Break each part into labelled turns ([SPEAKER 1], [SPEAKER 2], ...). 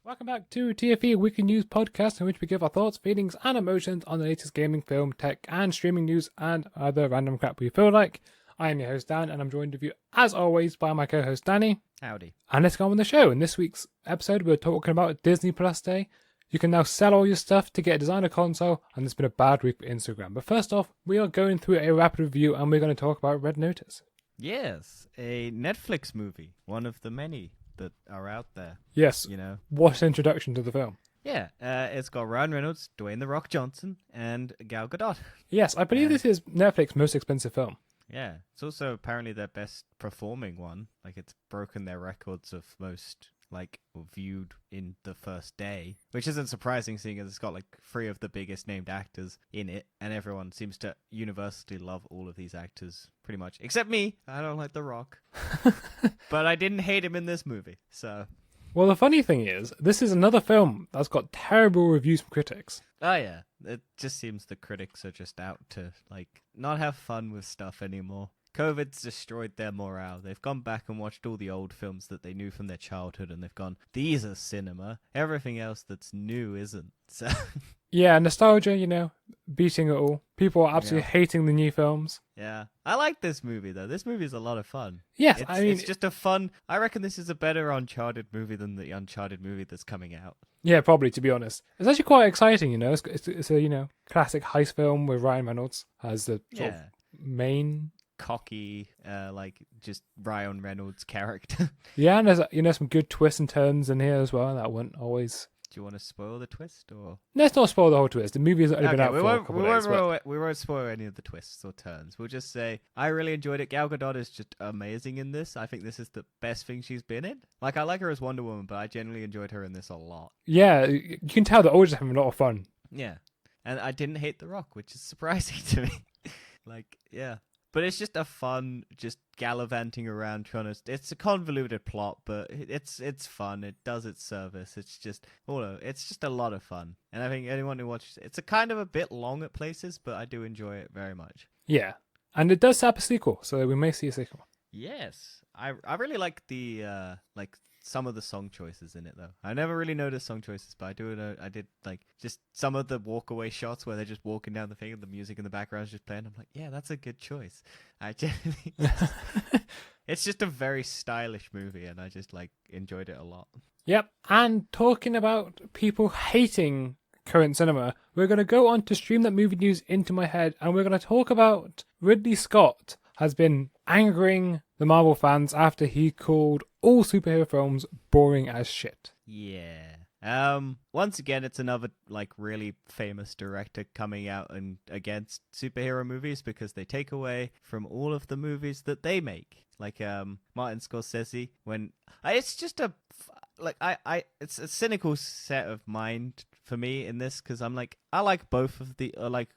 [SPEAKER 1] Welcome back to TFE Weekly News Podcast, in which we give our thoughts, feelings, and emotions on the latest gaming, film, tech, and streaming news, and other random crap we feel like. I am your host, Dan, and I'm joined with you, as always, by my co-host, Danny.
[SPEAKER 2] Howdy.
[SPEAKER 1] And let's go on with the show. In this week's episode, we're talking about Disney Plus Day. You can now sell all your stuff to get a designer console, and it's been a bad week for Instagram. But first off, we are going through a rapid review, and we're going to talk about Red Notice.
[SPEAKER 2] Yes, a Netflix movie, one of the many that are out there.
[SPEAKER 1] Yes.
[SPEAKER 2] You know.
[SPEAKER 1] What an introduction to the film.
[SPEAKER 2] Yeah, it's got Ryan Reynolds, Dwayne "The Rock" Johnson, and Gal Gadot.
[SPEAKER 1] Yes, I believe this is Netflix's most expensive film.
[SPEAKER 2] Yeah, it's also apparently their best performing one. Like, it's broken their records of most, viewed in the first day, which isn't surprising seeing as it's got, 3 of the biggest named actors in it, and everyone seems to universally love all of these actors, pretty much. Except me. I don't like The Rock. But I didn't hate him in this movie, so...
[SPEAKER 1] Well, the funny thing is, this is another film that's got terrible reviews from critics.
[SPEAKER 2] Oh, yeah. It just seems the critics are just out to, not have fun with stuff anymore. COVID's destroyed their morale. They've gone back and watched all the old films that they knew from their childhood, and they've gone, these are cinema. Everything else that's new isn't. So...
[SPEAKER 1] Yeah, nostalgia, beating it all. People are absolutely hating the new films.
[SPEAKER 2] Yeah. I like this movie, though. This movie is a lot of fun.
[SPEAKER 1] Yes,
[SPEAKER 2] it's just a fun... I reckon this is a better Uncharted movie than the Uncharted movie that's coming out.
[SPEAKER 1] Yeah, probably, to be honest. It's actually quite exciting, It's a, classic heist film with Ryan Reynolds as the sort of main...
[SPEAKER 2] cocky, just Ryan Reynolds character.
[SPEAKER 1] Yeah, and there's, some good twists and turns in here as well. That wouldn't always...
[SPEAKER 2] Do you want to spoil the twist, or...?
[SPEAKER 1] Let's not spoil the whole twist. The movie has only been out for a couple of days.
[SPEAKER 2] We won't spoil any of the twists or turns. We'll just say, I really enjoyed it. Gal Gadot is just amazing in this. I think this is the best thing she's been in. I like her as Wonder Woman, but I generally enjoyed her in this a lot.
[SPEAKER 1] Yeah, you can tell they're all just having a lot of fun.
[SPEAKER 2] Yeah. And I didn't hate The Rock, which is surprising to me. Yeah. But it's just a fun, just gallivanting around trying to... It's a convoluted plot, but it's fun. It does its service. It's just a lot of fun. And I think anyone who watches it's a kind of a bit long at places, but I do enjoy it very much.
[SPEAKER 1] Yeah. And it does set up a sequel, so we may see a sequel.
[SPEAKER 2] Yes. I really like the some of the song choices in it, though. I never really noticed song choices, but I do know I did just some of the walk away shots where they're just walking down the thing and the music in the background is just playing. I'm like, yeah, that's a good choice. I generally it's just a very stylish movie, and I just enjoyed it a lot.
[SPEAKER 1] Yep. And talking about people hating current cinema, we're going to go on to stream that movie news into my head, and we're going to talk about Ridley Scott has been angering the Marvel fans after he called all superhero films boring as shit.
[SPEAKER 2] Yeah. Once again, it's another really famous director coming out and against superhero movies because they take away from all of the movies that they make. Martin Scorsese, when it's just a it's a cynical set of mind for me in this, because I'm I like both of the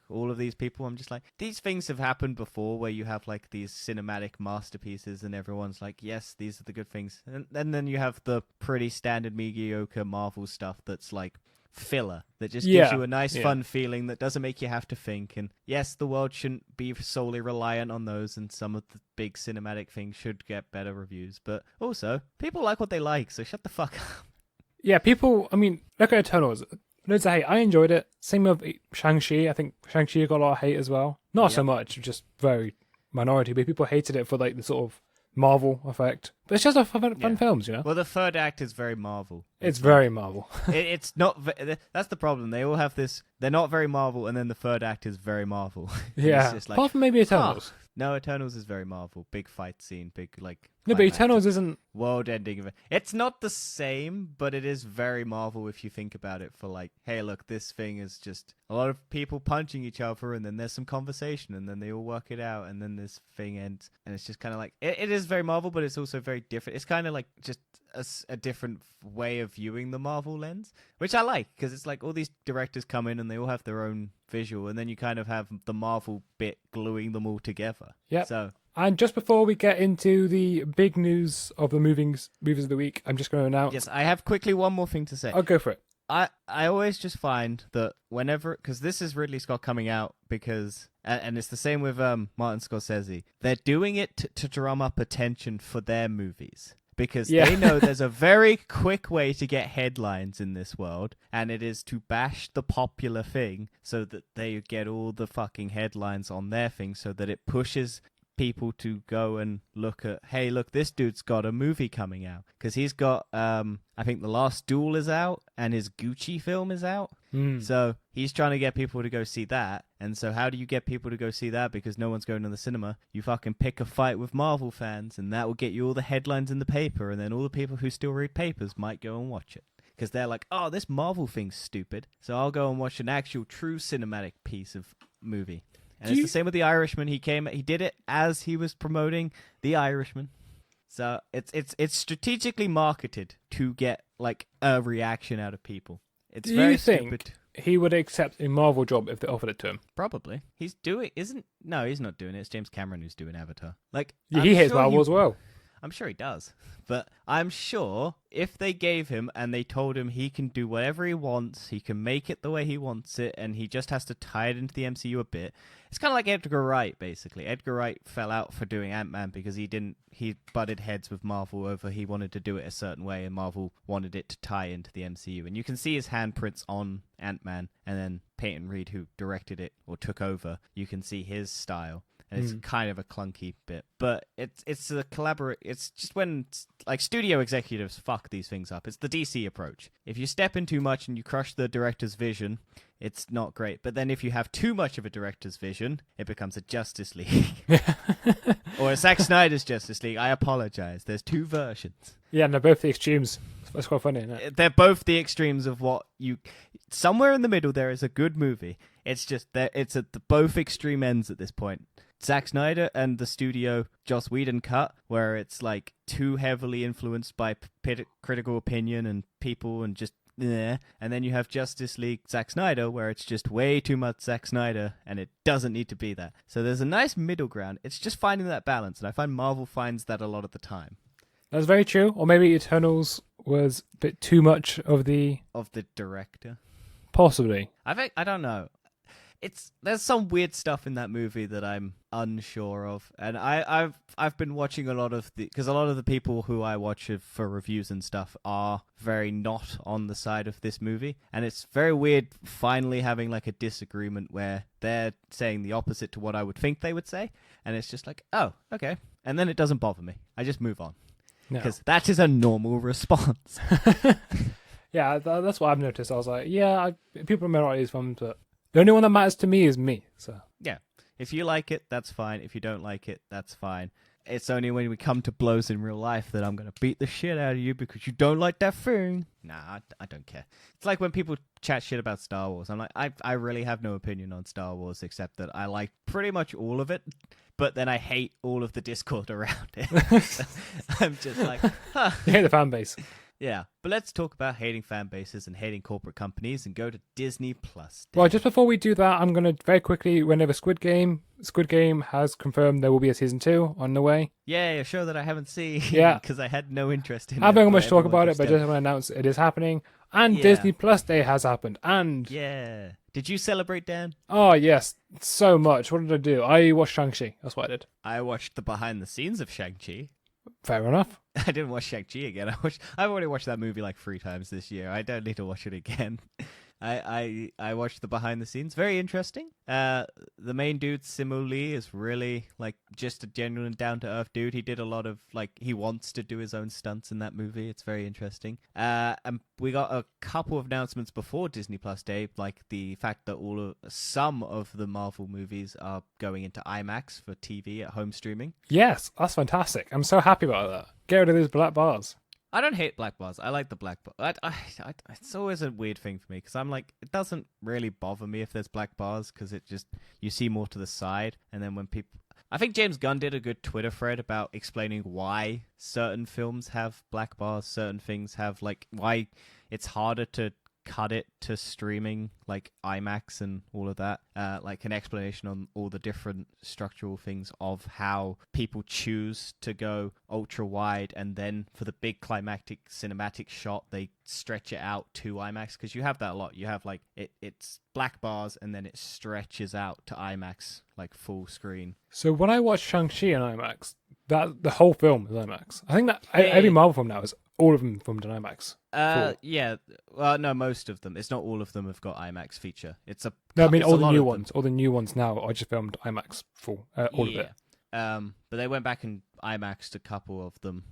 [SPEAKER 2] all of these people. I'm just these things have happened before where you have these cinematic masterpieces and everyone's yes, these are the good things, and then you have the pretty standard mediocre Marvel stuff that's filler that just gives you a nice fun feeling that doesn't make you have to think. And yes, the world shouldn't be solely reliant on those, and some of the big cinematic things should get better reviews, but also people like what they like, so shut the fuck up.
[SPEAKER 1] Yeah, people, look at Eternals. Loads of hate. I enjoyed it. Same with Shang-Chi. I think Shang-Chi got a lot of hate as well. Not so much, just very minority, but people hated it for the sort of Marvel effect. But it's just a fun films,
[SPEAKER 2] Well, the third act is very Marvel.
[SPEAKER 1] It's very Marvel.
[SPEAKER 2] It's not... That's the problem. They all have this... They're not very Marvel, and then the third act is very Marvel.
[SPEAKER 1] Yeah.
[SPEAKER 2] It's just
[SPEAKER 1] apart from maybe Eternals.
[SPEAKER 2] No, Eternals is very Marvel. Big fight scene, big
[SPEAKER 1] No, but Eternals isn't...
[SPEAKER 2] world-ending event. It's not the same, but it is very Marvel if you think about it for hey, look, this thing is just a lot of people punching each other, and then there's some conversation, and then they all work it out, and then this thing ends, and it's just kind of it is very Marvel, but it's also very different. It's kind of just a different way of viewing the Marvel lens, which I like, because it's all these directors come in and they all have their own visual, and then you kind of have the Marvel bit gluing them all together.
[SPEAKER 1] Yeah.
[SPEAKER 2] So,
[SPEAKER 1] and just before we get into the big news of the movies of the week, I'm just going to announce...
[SPEAKER 2] Yes, I have quickly one more thing to say.
[SPEAKER 1] I'll go for it.
[SPEAKER 2] I always just find that whenever... Because this is Ridley Scott coming out because... And it's the same with Martin Scorsese. They're doing it to drum up attention for their movies. because
[SPEAKER 1] Yeah.
[SPEAKER 2] they know there's a very quick way to get headlines in this world, and it is to bash the popular thing so that they get all the fucking headlines on their thing, so that it pushes people to go and look at, hey, look, this dude's got a movie coming out. Because he's got, I think The Last Duel is out, and his Gucci film is out. So he's trying to get people to go see that. And so how do you get people to go see that? Because no one's going to the cinema. You fucking pick a fight with Marvel fans, and that will get you all the headlines in the paper, and then all the people who still read papers might go and watch it. Because they're like, oh, this Marvel thing's stupid, so I'll go and watch an actual true cinematic piece of movie. And it's the same with The Irishman. He did it as he was promoting The Irishman. So it's strategically marketed to get like a reaction out of people. It's
[SPEAKER 1] Do
[SPEAKER 2] very
[SPEAKER 1] you think
[SPEAKER 2] stupid.
[SPEAKER 1] he would accept a Marvel job if they offered it to him?
[SPEAKER 2] Probably. He's not doing it. It's James Cameron who's doing Avatar. Like,
[SPEAKER 1] Yeah, he hates Marvel as well.
[SPEAKER 2] I'm sure he does. But I'm sure if they gave him and they told him he can do whatever he wants, he can make it the way he wants it, and he just has to tie it into the MCU a bit. It's kind of like Edgar Wright, basically. Edgar Wright fell out for doing Ant-Man because he butted heads with Marvel over he wanted to do it a certain way, and Marvel wanted it to tie into the MCU. And you can see his handprints on Ant-Man, and then Peyton Reed, who directed it or took over, you can see his style. And it's kind of a clunky bit, but it's a collaborate. It's just when like studio executives fuck these things up. It's the DC approach. If you step in too much and you crush the director's vision, it's not great. But then if you have too much of a director's vision, it becomes a Justice League or a Zack Snyder's Justice League. I apologize. There's two versions.
[SPEAKER 1] Yeah, and they're both the extremes. That's quite funny, isn't it?
[SPEAKER 2] They're both the extremes of what you. Somewhere in the middle, there is a good movie. It's just that it's at the both extreme ends at this point. Zack Snyder and the studio Joss Whedon cut, where it's like too heavily influenced by critical opinion and people and just and then you have Justice League Zack Snyder, where it's just way too much Zack Snyder and it doesn't need to be that. So there's a nice middle ground. It's just finding that balance, and I find Marvel finds that a lot of the time.
[SPEAKER 1] That's very true. Or maybe Eternals was a bit too much of the
[SPEAKER 2] director.
[SPEAKER 1] Possibly.
[SPEAKER 2] I don't know. There's some weird stuff in that movie that I'm unsure of, and I've been watching a lot of because a lot of the people who I watch for reviews and stuff are very not on the side of this movie, and it's very weird finally having like a disagreement where they're saying the opposite to what I would think they would say, and it's just like, oh, okay, and then it doesn't bother me. I just move on because that is a normal response.
[SPEAKER 1] Yeah, that's what I've noticed. I was like, yeah, people may not these films, but the only one that matters to me is me. So
[SPEAKER 2] yeah, if you like it, that's fine. If you don't like it, that's fine. It's only when we come to blows in real life that I'm going to beat the shit out of you because you don't like that thing. Nah, I don't care. It's like when people chat shit about Star Wars. I'm like, I really have no opinion on Star Wars except that I like pretty much all of it, but then I hate all of the discord around it. I'm just like, huh.
[SPEAKER 1] You hate the fan base.
[SPEAKER 2] Yeah, but let's talk about hating fan bases and hating corporate companies and go to Disney Plus.
[SPEAKER 1] Well, just before we do that, I'm going to very quickly run over Squid Game. Squid Game has confirmed there will be a season 2 on the way.
[SPEAKER 2] Yay, a show that I haven't seen because I had no interest in it.
[SPEAKER 1] I haven't got much to talk about it, but I just want to announce it is happening. And Disney Plus Day has happened. And
[SPEAKER 2] yeah. Did you celebrate, Dan?
[SPEAKER 1] Oh, yes. So much. What did I do? I watched Shang-Chi. That's what I did.
[SPEAKER 2] I watched the behind the scenes of Shang-Chi.
[SPEAKER 1] Fair enough.
[SPEAKER 2] I didn't watch Shang-Chi again. I've already watched that movie like 3 times this year. I don't need to watch it again. I watched the behind the scenes. Very interesting. The main dude, Simu Lee, is really like just a genuine down to earth dude. He did a lot of like he wants to do his own stunts in that movie. It's very interesting. And we got a couple of announcements before Disney Plus Day, like the fact that some of the Marvel movies are going into IMAX for TV at home streaming.
[SPEAKER 1] Yes, that's fantastic. I'm so happy about that. Get rid of these black bars.
[SPEAKER 2] I don't hate black bars. I like the black bar. It's always a weird thing for me because I'm like, it doesn't really bother me if there's black bars because it just, you see more to the side. And then when people, I think James Gunn did a good Twitter thread about explaining why certain films have black bars, certain things have like, why it's harder to cut it to streaming like IMAX and all of that, like an explanation on all the different structural things of how people choose to go ultra wide and then for the big climactic cinematic shot they stretch it out to IMAX, because you have that a lot. You have like it's black bars and then it stretches out to IMAX like full screen.
[SPEAKER 1] So when I watched Shang-Chi in IMAX, That the whole film is IMAX. I think that every Marvel film now is all of them filmed in IMAX.
[SPEAKER 2] Yeah. Well, no, most of them. It's not all of them have got IMAX feature.
[SPEAKER 1] No, I mean
[SPEAKER 2] it's
[SPEAKER 1] all
[SPEAKER 2] a
[SPEAKER 1] the
[SPEAKER 2] lot
[SPEAKER 1] new
[SPEAKER 2] of
[SPEAKER 1] ones.
[SPEAKER 2] them.
[SPEAKER 1] All the new ones now are just filmed IMAX full. All of it.
[SPEAKER 2] But they went back and IMAXed a couple of them.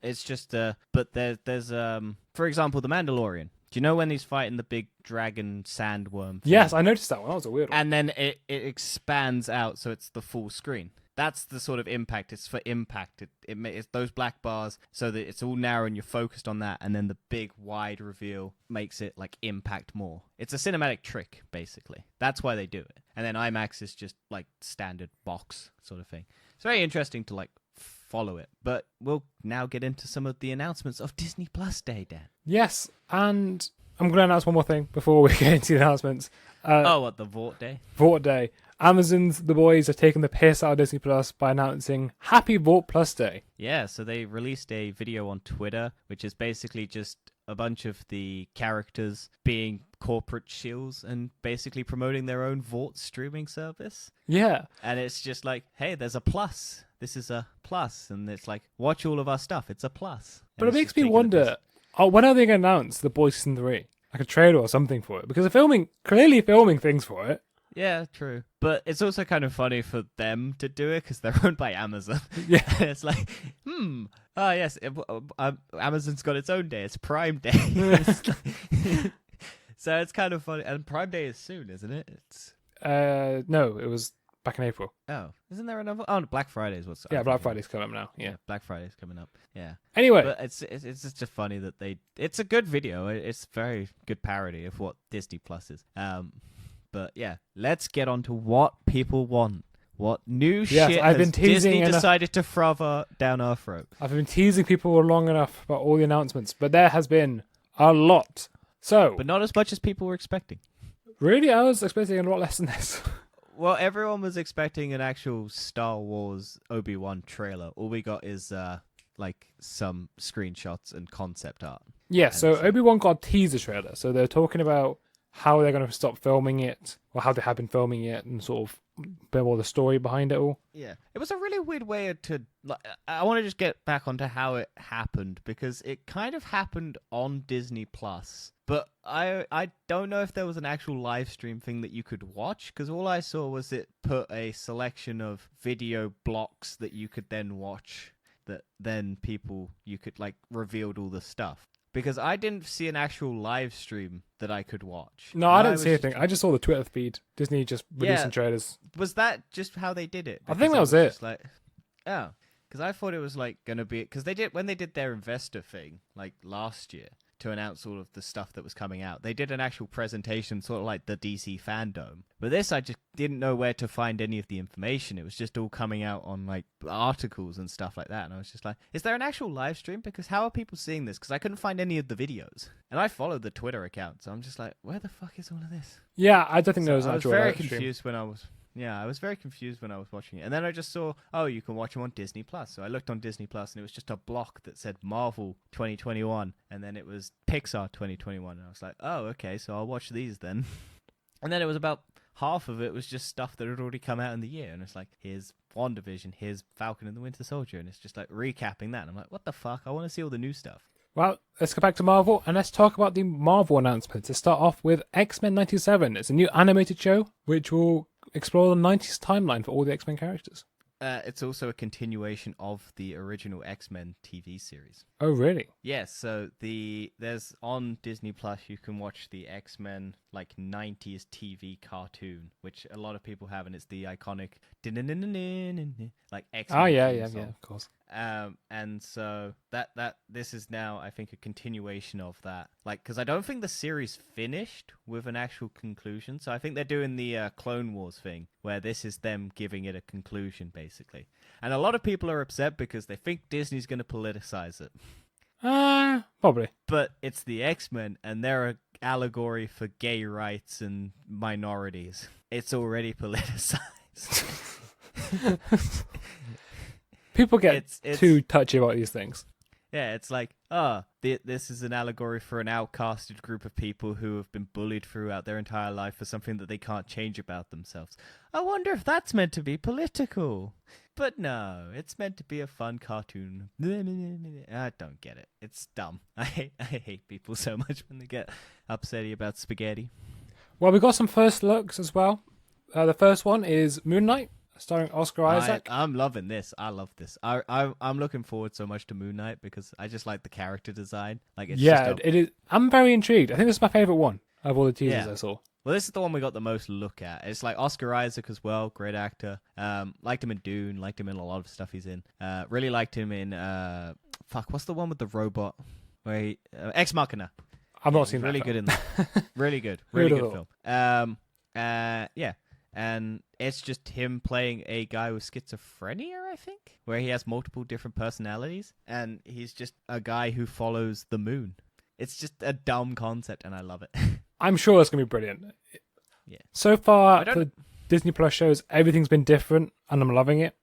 [SPEAKER 2] It's just but there's for example, The Mandalorian. Do you know when he's fighting the big dragon sandworm thing?
[SPEAKER 1] Yes, I noticed that one. That was a weird one.
[SPEAKER 2] And then it expands out, so it's the full screen. That's the sort of impact. It's for impact. It's those black bars, so that it's all narrow and you're focused on that, and then the big wide reveal makes it like impact more. It's a cinematic trick, basically. That's why they do it. And then IMAX is just like standard box sort of thing. It's very interesting to like follow it. But we'll now get into some of the announcements of Disney Plus Day, Dan.
[SPEAKER 1] Yes, and I'm going to announce one more thing before we get into the announcements.
[SPEAKER 2] What, the Vought Day?
[SPEAKER 1] Vought Day. Amazon's The Boys are taking the piss out of Disney Plus by announcing Happy Vought Plus Day.
[SPEAKER 2] Yeah, so they released a video on Twitter, which is basically just a bunch of the characters being corporate shills and basically promoting their own Vought streaming service.
[SPEAKER 1] Yeah.
[SPEAKER 2] And it's just like, hey, there's a plus. This is a plus. And it's like, watch all of our stuff. It's a plus. And
[SPEAKER 1] But it
[SPEAKER 2] it's
[SPEAKER 1] makes
[SPEAKER 2] just
[SPEAKER 1] me
[SPEAKER 2] taking the
[SPEAKER 1] wonder,
[SPEAKER 2] piss.
[SPEAKER 1] when are they going to announce The Boys Season 3? Like a trailer or something for it? Because they're clearly filming things for it.
[SPEAKER 2] Yeah, true. But it's also kind of funny for them to do it because they're owned by Amazon.
[SPEAKER 1] Yeah.
[SPEAKER 2] And it's like, oh yes, Amazon's got its own day. It's Prime Day. So it's kind of funny. And Prime Day is soon, isn't it? It's
[SPEAKER 1] No, it was back in April.
[SPEAKER 2] Oh, isn't there another? Oh, Black Friday is what's.
[SPEAKER 1] Yeah, Black Friday's coming up now. Yeah.
[SPEAKER 2] Black Friday's coming up. Yeah.
[SPEAKER 1] Anyway,
[SPEAKER 2] But it's just funny that it's a good video. It's a very good parody of what Disney Plus is. But yeah, let's get on to what people want. What new shit
[SPEAKER 1] I've been
[SPEAKER 2] has
[SPEAKER 1] teasing
[SPEAKER 2] Disney
[SPEAKER 1] enough.
[SPEAKER 2] decided to frother down our throat?
[SPEAKER 1] I've been teasing people long enough about all the announcements, but there has been a lot. So,
[SPEAKER 2] But not as much as people were expecting.
[SPEAKER 1] really, I was expecting a lot less than this.
[SPEAKER 2] Well, everyone was expecting an actual Star Wars Obi-Wan trailer. All we got is like some screenshots and concept art.
[SPEAKER 1] Yeah, so Obi-Wan got a teaser trailer. So they're talking about how they're going to stop filming it, or how they have been filming it, and sort of bit more the story behind it all.
[SPEAKER 2] Yeah, it was a really weird way to. I want to just get back onto how it happened because it kind of happened on Disney Plus, but I don't know if there was an actual live stream thing that you could watch because all I saw was it put a selection of video blocks that you could then watch. That then you could like revealed all the stuff. Because I didn't see an actual live stream that I could watch.
[SPEAKER 1] No, I didn't see anything. I just saw the Twitter feed. Disney just releasing trailers.
[SPEAKER 2] Was that just how they did it?
[SPEAKER 1] I think that was it.
[SPEAKER 2] Just like, oh, because I thought it was like gonna be because when they did their investor thing like last year to announce all of the stuff that was coming out. They did an actual presentation, sort of like the DC fandom. But this, I just didn't know where to find any of the information. It was just all coming out on like articles and stuff like that. And I was just like, is there an actual live stream? Because how are people seeing this? Because I couldn't find any of the videos. And I followed the Twitter account, so I'm just like, where the fuck is all of this?
[SPEAKER 1] Yeah, I don't think there was an
[SPEAKER 2] I was
[SPEAKER 1] actual
[SPEAKER 2] very
[SPEAKER 1] live stream.
[SPEAKER 2] confused when I was... Yeah, I was very confused when I was watching it. And then I just saw, oh, you can watch them on Disney Plus. So I looked on Disney Plus and it was just a block that said Marvel 2021 and then it was Pixar 2021 and I was like, oh, okay, so I'll watch these then. And then it was about half of it was just stuff that had already come out in the year. And it's like, here's WandaVision, here's Falcon and the Winter Soldier. And it's just like recapping that. And I'm like, what the fuck? I want to see all the new stuff.
[SPEAKER 1] Well, let's go back to Marvel and let's talk about the Marvel announcements. Let's start off with X-Men 97. It's a new animated show which will explore the 90s timeline for all the X-Men characters.
[SPEAKER 2] It's also a continuation of the original X-Men TV series.
[SPEAKER 1] Oh, really?
[SPEAKER 2] Yes, so there's on Disney Plus you can watch the X-Men like 90s TV cartoon, which a lot of people have, and it's the iconic like X-Men.
[SPEAKER 1] Oh yeah,
[SPEAKER 2] song.
[SPEAKER 1] of course.
[SPEAKER 2] And so that this is now I think a continuation of that, like because I don't think the series finished with an actual conclusion, so I think they're doing the Clone Wars thing where this is them giving it a conclusion basically, and a lot of people are upset because they think Disney's going to politicize it.
[SPEAKER 1] Probably.
[SPEAKER 2] But it's the X-Men and they're an allegory for gay rights and minorities. It's already politicized.
[SPEAKER 1] People get too touchy about these things.
[SPEAKER 2] Yeah, it's like, this is an allegory for an outcasted group of people who have been bullied throughout their entire life for something that they can't change about themselves. I wonder if that's meant to be political. But no, it's meant to be a fun cartoon. I don't get it. It's dumb. I hate people so much when they get upsetty about spaghetti.
[SPEAKER 1] Well, we got some first looks as well. The first one is Moon Knight, starring Oscar Isaac.
[SPEAKER 2] I'm loving this. I love this. I'm looking forward so much to Moon Knight because I just like the character design. Like, it's
[SPEAKER 1] it is. I'm very intrigued. I think this is my favorite one of all the teasers I saw.
[SPEAKER 2] Well, this is the one we got the most look at. It's like Oscar Isaac as well, great actor. Liked him in Dune, liked him in a lot of stuff he's in. Really liked him in what's the one with the robot? Where he, Ex Machina.
[SPEAKER 1] I've not seen
[SPEAKER 2] really
[SPEAKER 1] that.
[SPEAKER 2] Really good in that. Really good film. Yeah. And it's just him playing a guy with schizophrenia, I think, where he has multiple different personalities, and he's just a guy who follows the moon. It's just a dumb concept, and I love it.
[SPEAKER 1] I'm sure it's going to be brilliant.
[SPEAKER 2] Yeah.
[SPEAKER 1] So far, the Disney Plus shows, everything's been different, and I'm loving it.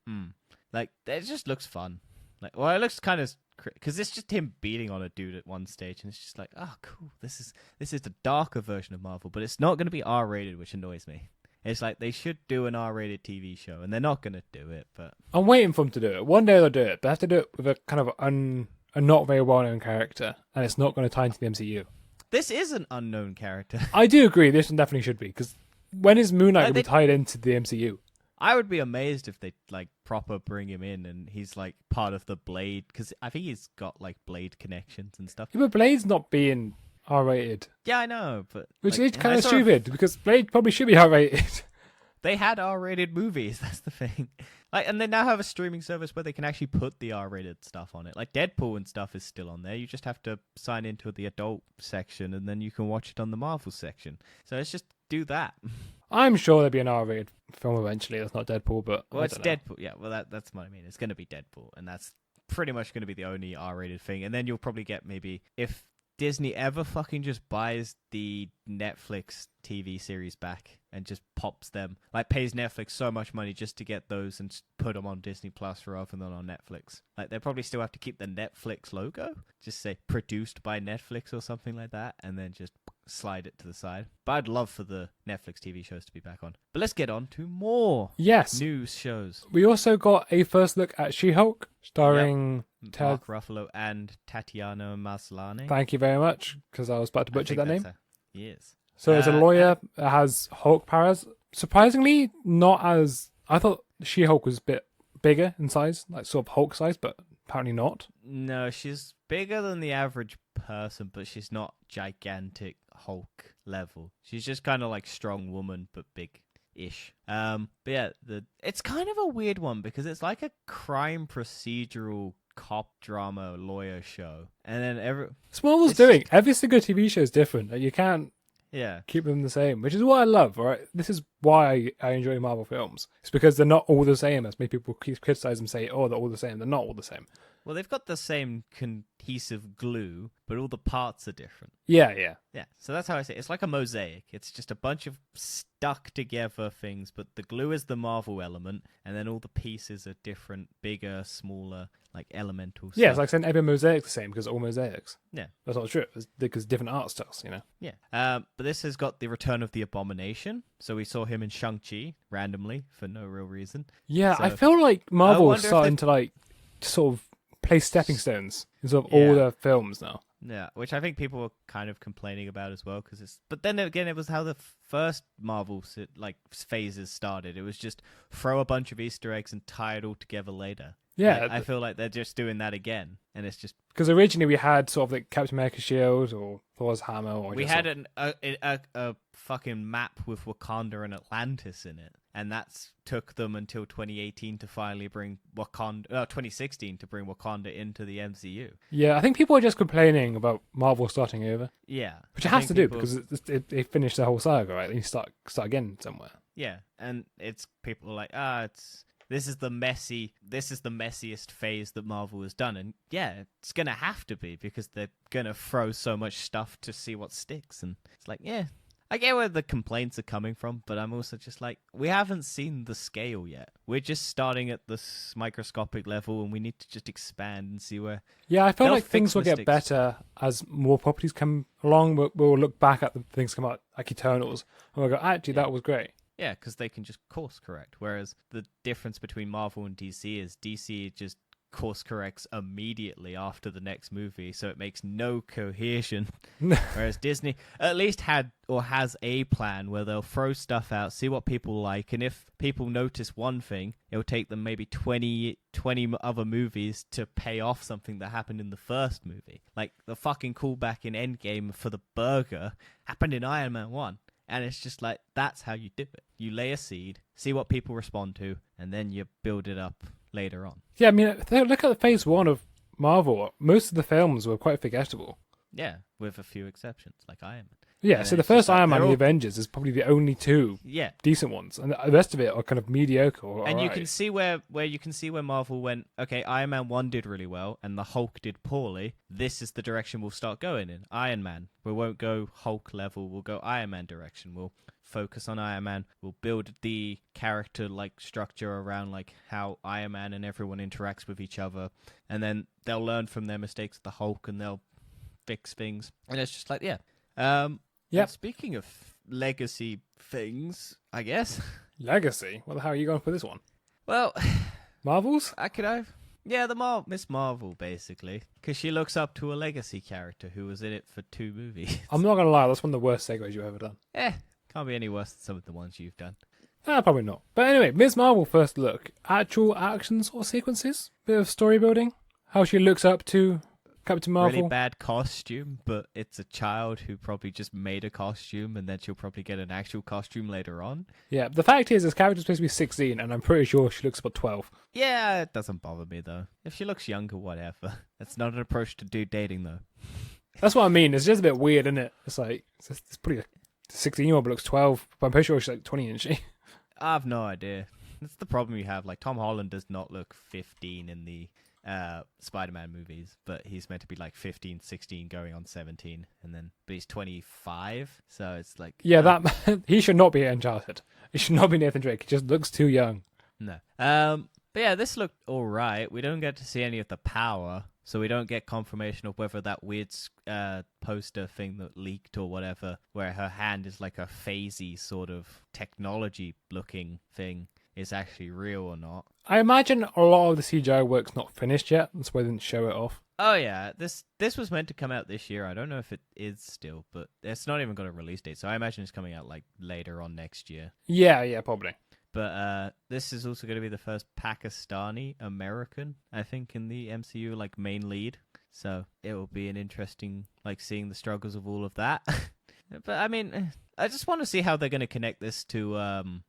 [SPEAKER 2] Like, it just looks fun. Like, well, it looks kind of... Because it's just him beating on a dude at one stage, and it's just like, oh, cool. This is the darker version of Marvel, but it's not going to be R-rated, which annoys me. It's like they should do an R-rated TV show, and they're not going to do it. But
[SPEAKER 1] I'm waiting for them to do it. One day they'll do it, but they have to do it with a kind of a not very well-known character, and it's not going to tie into the MCU.
[SPEAKER 2] This is an unknown character.
[SPEAKER 1] I do agree. This one definitely should be, because when is Moon Knight going to be tied into the MCU?
[SPEAKER 2] I would be amazed if they like proper bring him in and he's like part of the Blade, because I think he's got like Blade connections and stuff.
[SPEAKER 1] Yeah, but Blade's not being R-rated.
[SPEAKER 2] Yeah, I know, but
[SPEAKER 1] which is kind of stupid because Blade probably should be R-rated.
[SPEAKER 2] They had R-rated movies. That's the thing. Like, and they now have a streaming service where they can actually put the R-rated stuff on it. Like Deadpool and stuff is still on there. You just have to sign into the adult section, and then you can watch it on the Marvel section. So let's just do that.
[SPEAKER 1] I'm sure there'll be an R-rated film eventually. That's not Deadpool, but
[SPEAKER 2] it's Deadpool. Yeah, well, that's what I mean. It's going to be Deadpool, and that's pretty much going to be the only R-rated thing. And then you'll probably get maybe if Disney ever fucking just buys the Netflix TV series back and just pops them, like pays Netflix so much money just to get those and put them on Disney Plus rather than on Netflix. Like, they probably still have to keep the Netflix logo, just say produced by Netflix or something like that, and then just slide it to the side. But I'd love for the Netflix TV shows to be back on. But let's get on to more news shows.
[SPEAKER 1] We also got a first look at She-Hulk, starring
[SPEAKER 2] Mark Ruffalo and Tatiana Maslany.
[SPEAKER 1] Thank you very much, because I was about to butcher that name.
[SPEAKER 2] Yes.
[SPEAKER 1] So as a lawyer that has Hulk powers. Surprisingly, not as... I thought She-Hulk was a bit bigger in size, like sort of Hulk size, but apparently not.
[SPEAKER 2] No, she's bigger than the average person, but she's not gigantic Hulk level. She's just kind of like strong woman, but big-ish. But yeah, it's kind of a weird one because it's like a crime procedural cop drama lawyer show, and then
[SPEAKER 1] That's what Marvel's doing. Every single TV show is different. You can't keep them the same, which is what I love. Right, this is why I enjoy Marvel films. It's because they're not all the same, as many people criticize and say, "Oh, they're all the same." They're not all the same.
[SPEAKER 2] Well, they've got the same cohesive glue, but all the parts are different.
[SPEAKER 1] Yeah.
[SPEAKER 2] So that's how I say it. It's like a mosaic. It's just a bunch of stuck together things, but the glue is the Marvel element, and then all the pieces are different, bigger, smaller, like elemental stuff.
[SPEAKER 1] Yeah, it's like saying every mosaic's the same because they're all mosaics.
[SPEAKER 2] Yeah.
[SPEAKER 1] That's not true. It's because different art styles,
[SPEAKER 2] Yeah. But this has got the return of the Abomination. So we saw him in Shang-Chi randomly for no real reason.
[SPEAKER 1] Yeah,
[SPEAKER 2] so
[SPEAKER 1] I feel like Marvel is starting to like sort of play stepping stones in sort of all their films now.
[SPEAKER 2] Yeah, which I think people were kind of complaining about as well, because it's. But then again, it was how the first Marvel phases started. It was just throw a bunch of Easter eggs and tie it all together later.
[SPEAKER 1] Yeah,
[SPEAKER 2] I feel like they're just doing that again, and it's just
[SPEAKER 1] because originally we had sort of like Captain America's shield or Thor's hammer, or
[SPEAKER 2] we had a fucking map with Wakanda and Atlantis in it, and that's took them until 2018 to finally bring 2016 to bring Wakanda into the MCU.
[SPEAKER 1] Yeah, I think people are just complaining about Marvel starting over.
[SPEAKER 2] Yeah,
[SPEAKER 1] which it has to do because they finished the whole saga, right? Then you start again somewhere.
[SPEAKER 2] Yeah, and it's people like This is the messiest phase that Marvel has done, and yeah, it's gonna have to be because they're gonna throw so much stuff to see what sticks, and it's like, yeah, I get where the complaints are coming from, but I'm also just like, we haven't seen the scale yet. We're just starting at this microscopic level, and we need to just expand and see where.
[SPEAKER 1] Yeah, I feel
[SPEAKER 2] They'll
[SPEAKER 1] like things will
[SPEAKER 2] fix
[SPEAKER 1] get
[SPEAKER 2] mistakes.
[SPEAKER 1] better as more properties come along. We'll look back at the things come out like Eternals, and we'll go, actually,
[SPEAKER 2] Yeah.
[SPEAKER 1] that was great.
[SPEAKER 2] Yeah, because they can just course correct. Whereas the difference between Marvel and DC is DC just course corrects immediately after the next movie, so it makes no cohesion. Whereas Disney at least had or has a plan where they'll throw stuff out, see what people like, and if people notice one thing, it'll take them maybe 20 other movies to pay off something that happened in the first movie. Like the fucking callback in Endgame for the burger happened in Iron Man 1. And it's just like, that's how you do it. You lay a seed, see what people respond to, and then you build it up later on.
[SPEAKER 1] Yeah, I mean, look at the phase one of Marvel. Most of the films were quite forgettable.
[SPEAKER 2] Yeah, with a few exceptions, like Iron Man.
[SPEAKER 1] Yeah,
[SPEAKER 2] And
[SPEAKER 1] so
[SPEAKER 2] then
[SPEAKER 1] the
[SPEAKER 2] it's just
[SPEAKER 1] first
[SPEAKER 2] like,
[SPEAKER 1] Iron Man
[SPEAKER 2] they're
[SPEAKER 1] and the
[SPEAKER 2] all-
[SPEAKER 1] Avengers is probably the only two
[SPEAKER 2] Yeah,
[SPEAKER 1] decent ones, and the rest of it are kind of mediocre. Or
[SPEAKER 2] and you
[SPEAKER 1] alright.
[SPEAKER 2] can see where you can see where Marvel went, okay, Iron Man 1 did really well, and the Hulk did poorly. This is the direction we'll start going in. Iron Man. We won't go Hulk level, we'll go Iron Man direction. We'll focus on Iron Man. We'll build the character like structure around like how Iron Man and everyone interacts with each other, and then they'll learn from their mistakes with the Hulk and they'll fix things. And it's just like, yeah.
[SPEAKER 1] Yep.
[SPEAKER 2] And speaking of legacy things, I guess.
[SPEAKER 1] Legacy. What the hell are you going for this one?
[SPEAKER 2] Well,
[SPEAKER 1] Marvels?
[SPEAKER 2] Yeah, Miss Marvel, basically. Because she looks up to a legacy character who was in it for 2 movies.
[SPEAKER 1] I'm not gonna lie, that's one of the worst segues you've ever done.
[SPEAKER 2] Can't be any worse than some of the ones you've done.
[SPEAKER 1] Probably not. But anyway, Ms. Marvel first look. Actual actions or sequences? Bit of story building. How she looks up to Captain Marvel.
[SPEAKER 2] Really bad costume, but it's a child who probably just made a costume, and then she'll probably get an actual costume later on.
[SPEAKER 1] Yeah, the fact is, this character's supposed to be 16, and I'm pretty sure she looks about 12.
[SPEAKER 2] Yeah, it doesn't bother me, though. If she looks younger, whatever. That's not an approach to do dating, though.
[SPEAKER 1] That's what I mean. It's just a bit weird, isn't it? It's like, it's pretty. 16-year-old but looks 12, but I'm pretty sure she's like 20, isn't she?
[SPEAKER 2] I have no idea. That's the problem you have. Like, Tom Holland does not look 15 in the Spider-Man movies, but he's meant to be like 15, 16, going on 17, but he's 25, so it's like...
[SPEAKER 1] Yeah, that he should not be Uncharted. He should not be Nathan Drake. He just looks too young.
[SPEAKER 2] No. But yeah, this looked alright. We don't get to see any of the power, so we don't get confirmation of whether that weird poster thing that leaked or whatever, where her hand is like a phasey sort of technology-looking thing, is actually real or not.
[SPEAKER 1] I imagine a lot of the CGI work's not finished yet. That's why they didn't show it off.
[SPEAKER 2] Oh yeah, this was meant to come out this year. I don't know if it is still, but it's not even got a release date, so I imagine it's coming out like later on next year.
[SPEAKER 1] Yeah, probably.
[SPEAKER 2] But this is also going to be the first Pakistani American, I think, in the MCU, like, main lead. So it will be an interesting, like, seeing the struggles of all of that. But, I mean, I just want to see how they're going to connect this to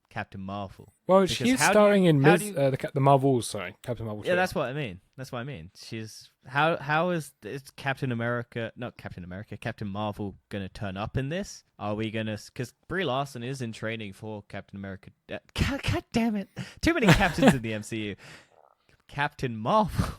[SPEAKER 2] Captain Marvel.
[SPEAKER 1] Well,
[SPEAKER 2] Because
[SPEAKER 1] she's
[SPEAKER 2] how do
[SPEAKER 1] starring
[SPEAKER 2] you-
[SPEAKER 1] in
[SPEAKER 2] how
[SPEAKER 1] Ms.
[SPEAKER 2] do you-
[SPEAKER 1] The Marvels, sorry. Captain Marvel.
[SPEAKER 2] Yeah,
[SPEAKER 1] show.
[SPEAKER 2] that's what I mean. She's... How is it's Captain Marvel going to turn up in this? Are we going to... Because Brie Larson is in training for Captain America... God damn it. Too many captains in the MCU. Captain Marvel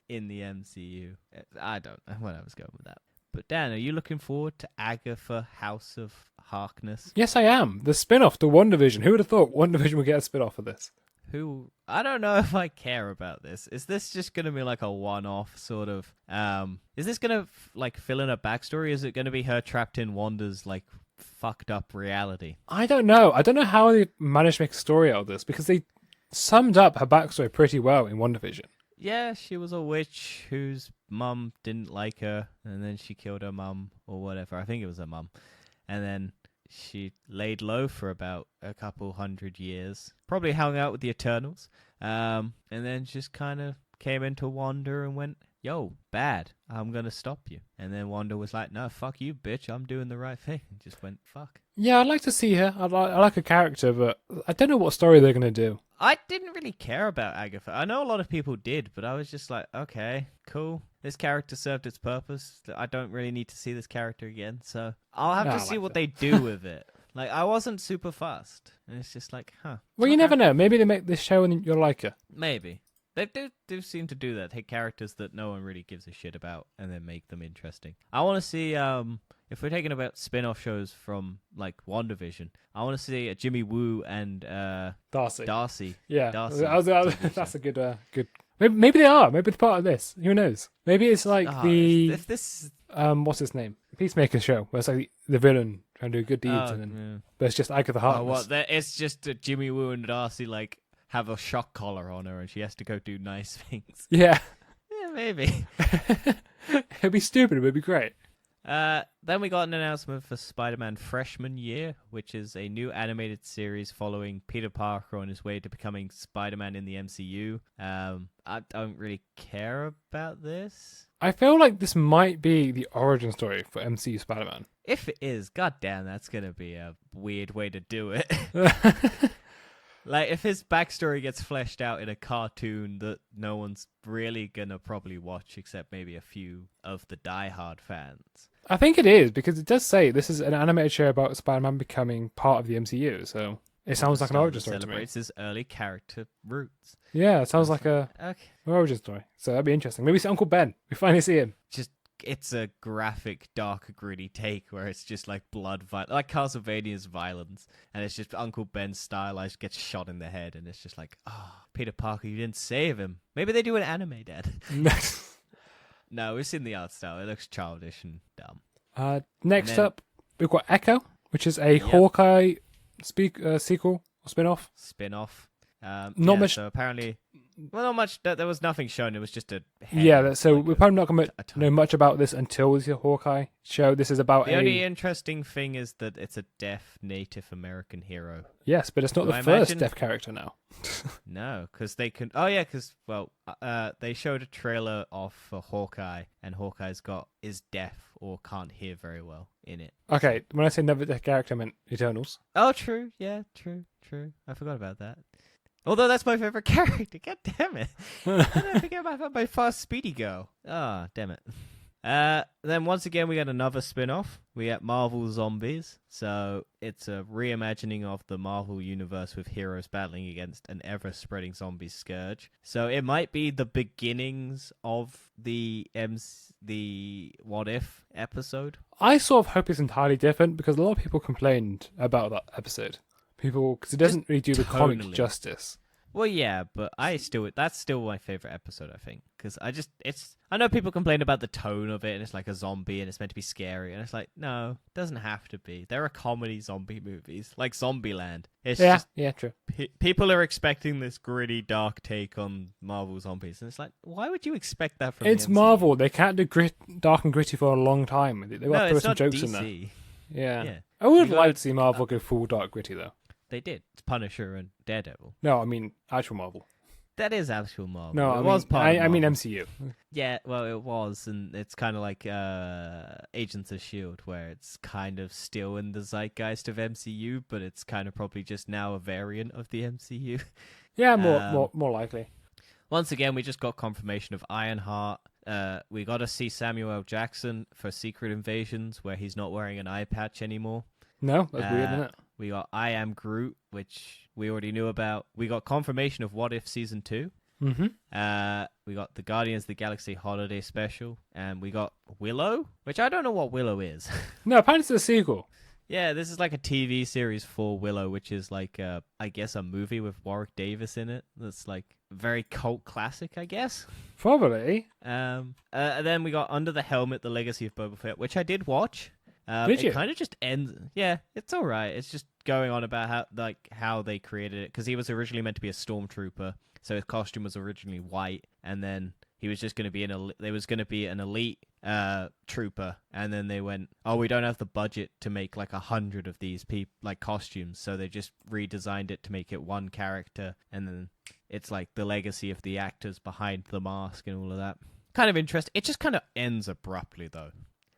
[SPEAKER 2] in the MCU. I don't know when I was going with that. But Dan, are you looking forward to Agatha House of Harkness?
[SPEAKER 1] Yes, I am. The spin-off to WandaVision. Who would have thought WandaVision would get a spin-off of this?
[SPEAKER 2] I don't know if I care about this. Is this just going to be like a one-off sort of... is this going to like fill in a backstory? Is it going to be her trapped in Wanda's like fucked up reality?
[SPEAKER 1] I don't know. I don't know how they managed to make a story out of this, because they summed up her backstory pretty well in WandaVision.
[SPEAKER 2] Yeah, she was a witch whose mum didn't like her, and then she killed her mum or whatever. I think it was her mum. And then she laid low for about a couple 100 years. Probably hung out with the Eternals. And then just kind of came into Wanda and went, yo, bad, I'm going to stop you. And then Wanda was like, no, fuck you, bitch, I'm doing the right thing. And just went, fuck.
[SPEAKER 1] Yeah, I'd like to see her. I like her character, but I don't know what story they're going to do.
[SPEAKER 2] I didn't really care about Agatha. I know a lot of people did, but I was just like, okay, cool. This character served its purpose. I don't really need to see this character again, so I'll have
[SPEAKER 1] No,
[SPEAKER 2] to
[SPEAKER 1] I
[SPEAKER 2] see
[SPEAKER 1] like
[SPEAKER 2] what
[SPEAKER 1] it.
[SPEAKER 2] they do with it. Like, I wasn't super fast. And it's just like, huh.
[SPEAKER 1] Well, you
[SPEAKER 2] Okay.
[SPEAKER 1] never know. Maybe they make this show and you'll like her.
[SPEAKER 2] Maybe. They do seem to do that. Take characters that no one really gives a shit about and then make them interesting. I want to see if we're taking about spin-off shows from like WandaVision, I want to see a Jimmy Woo and
[SPEAKER 1] Darcy.
[SPEAKER 2] Yeah,
[SPEAKER 1] Darcy.
[SPEAKER 2] TV
[SPEAKER 1] That's
[SPEAKER 2] show.
[SPEAKER 1] a good. Maybe they are. Maybe it's part of this. Who knows? Maybe it's like
[SPEAKER 2] if this
[SPEAKER 1] what's his name? Peacemaker show, where it's like the villain trying to do good deeds, but it's just Agatha Harkness.
[SPEAKER 2] It's just Jimmy Woo and Darcy like have a shock collar on her, and she has to go do nice things.
[SPEAKER 1] Yeah,
[SPEAKER 2] yeah, maybe.
[SPEAKER 1] It'd be stupid. It'd be great.
[SPEAKER 2] Then we got an announcement for Spider-Man Freshman Year, which is a new animated series following Peter Parker on his way to becoming Spider-Man in the MCU. I don't really care about this.
[SPEAKER 1] I feel like this might be the origin story for MCU Spider-Man.
[SPEAKER 2] If it is, goddamn, that's gonna be a weird way to do it. Like, if his backstory gets fleshed out in a cartoon that no one's really gonna probably watch except maybe a few of the diehard fans.
[SPEAKER 1] I think it is, because it does say this is an animated show about Spider-Man becoming part of the MCU, so it sounds like an origin story to me.
[SPEAKER 2] Celebrates his early character roots.
[SPEAKER 1] Yeah, it sounds like an origin story. So that'd be interesting. Maybe it's Uncle Ben. We finally see him.
[SPEAKER 2] It's a graphic, dark, gritty take where it's just like blood, like Castlevania's violence, and it's just Uncle Ben stylized gets shot in the head, and it's just like, Peter Parker, you didn't save him. Maybe they do an anime, Dad. No, it's in the art style. It looks childish and dumb.
[SPEAKER 1] Next up, we've got Echo, which is a Hawkeye sequel or spin-off.
[SPEAKER 2] Not
[SPEAKER 1] much.
[SPEAKER 2] So apparently, not much. There was nothing shown. It was just a head.
[SPEAKER 1] Yeah, so we're probably not going to know much about this until the Hawkeye show. This is about
[SPEAKER 2] the only interesting thing is that it's a deaf Native American hero.
[SPEAKER 1] Yes, but it's not the first deaf character now.
[SPEAKER 2] No, because they can. They showed a trailer of Hawkeye, and Hawkeye's is deaf or can't hear very well in it.
[SPEAKER 1] Okay, when I say never deaf character, I meant Eternals.
[SPEAKER 2] Oh, true. Yeah, true. I forgot about that. Although that's my favorite character. God damn it. How did I forget about my fast speedy girl? Damn it. Then once again, we got another spin-off. We got Marvel Zombies. So it's a reimagining of the Marvel universe with heroes battling against an ever-spreading zombie scourge. So it might be the beginnings of the What If episode.
[SPEAKER 1] I sort of hope it's entirely different, because a lot of people complained about that episode. Because it doesn't really do the comic justice.
[SPEAKER 2] Well, yeah, but that's still my favorite episode, I think, because I know people complain about the tone of it, and it's like a zombie, and it's meant to be scary, and it's like, no, it doesn't have to be. There are comedy zombie movies, like Zombieland.
[SPEAKER 1] Yeah, true.
[SPEAKER 2] People are expecting this gritty, dark take on Marvel zombies, and it's like, why would you expect that from?
[SPEAKER 1] It's Marvel. They can't do dark and gritty for a long time. They've got to throw some jokes
[SPEAKER 2] DC.
[SPEAKER 1] in there. Yeah. I would like to see Marvel go full dark gritty, though.
[SPEAKER 2] They did. It's Punisher and Daredevil.
[SPEAKER 1] No, I mean actual Marvel.
[SPEAKER 2] That is actual Marvel.
[SPEAKER 1] No, I mean MCU.
[SPEAKER 2] Yeah, well, it was, and it's kind of like Agents of S.H.I.E.L.D., where it's kind of still in the zeitgeist of MCU, but it's kind of probably just now a variant of the MCU.
[SPEAKER 1] Yeah, more likely.
[SPEAKER 2] Once again, we just got confirmation of Ironheart. We got to see Samuel L. Jackson for Secret Invasions, where he's not wearing an eye patch anymore.
[SPEAKER 1] No, that's weird, isn't it?
[SPEAKER 2] We got I Am Groot, which we already knew about. We got confirmation of What If Season 2.
[SPEAKER 1] Mm-hmm.
[SPEAKER 2] We got the Guardians of the Galaxy Holiday Special. And we got Willow, which I don't know what Willow is.
[SPEAKER 1] No, apparently it's a sequel.
[SPEAKER 2] Yeah, this is like a TV series for Willow, which is like, I guess, a movie with Warwick Davis in it. That's like very cult classic, I guess.
[SPEAKER 1] Probably.
[SPEAKER 2] And then we got Under the Helmet, The Legacy of Boba Fett, which I did watch.
[SPEAKER 1] Did you?
[SPEAKER 2] It kind of just ends. Yeah, it's all right. It's just going on about how they created it, because he was originally meant to be a stormtrooper, so his costume was originally white, and then he was just going to be an elite trooper, and then they went, oh, we don't have the budget to make like 100 of these costumes, so they just redesigned it to make it one character, and then it's like the legacy of the actors behind the mask and all of that. Kind of interesting. It just kind of ends abruptly though.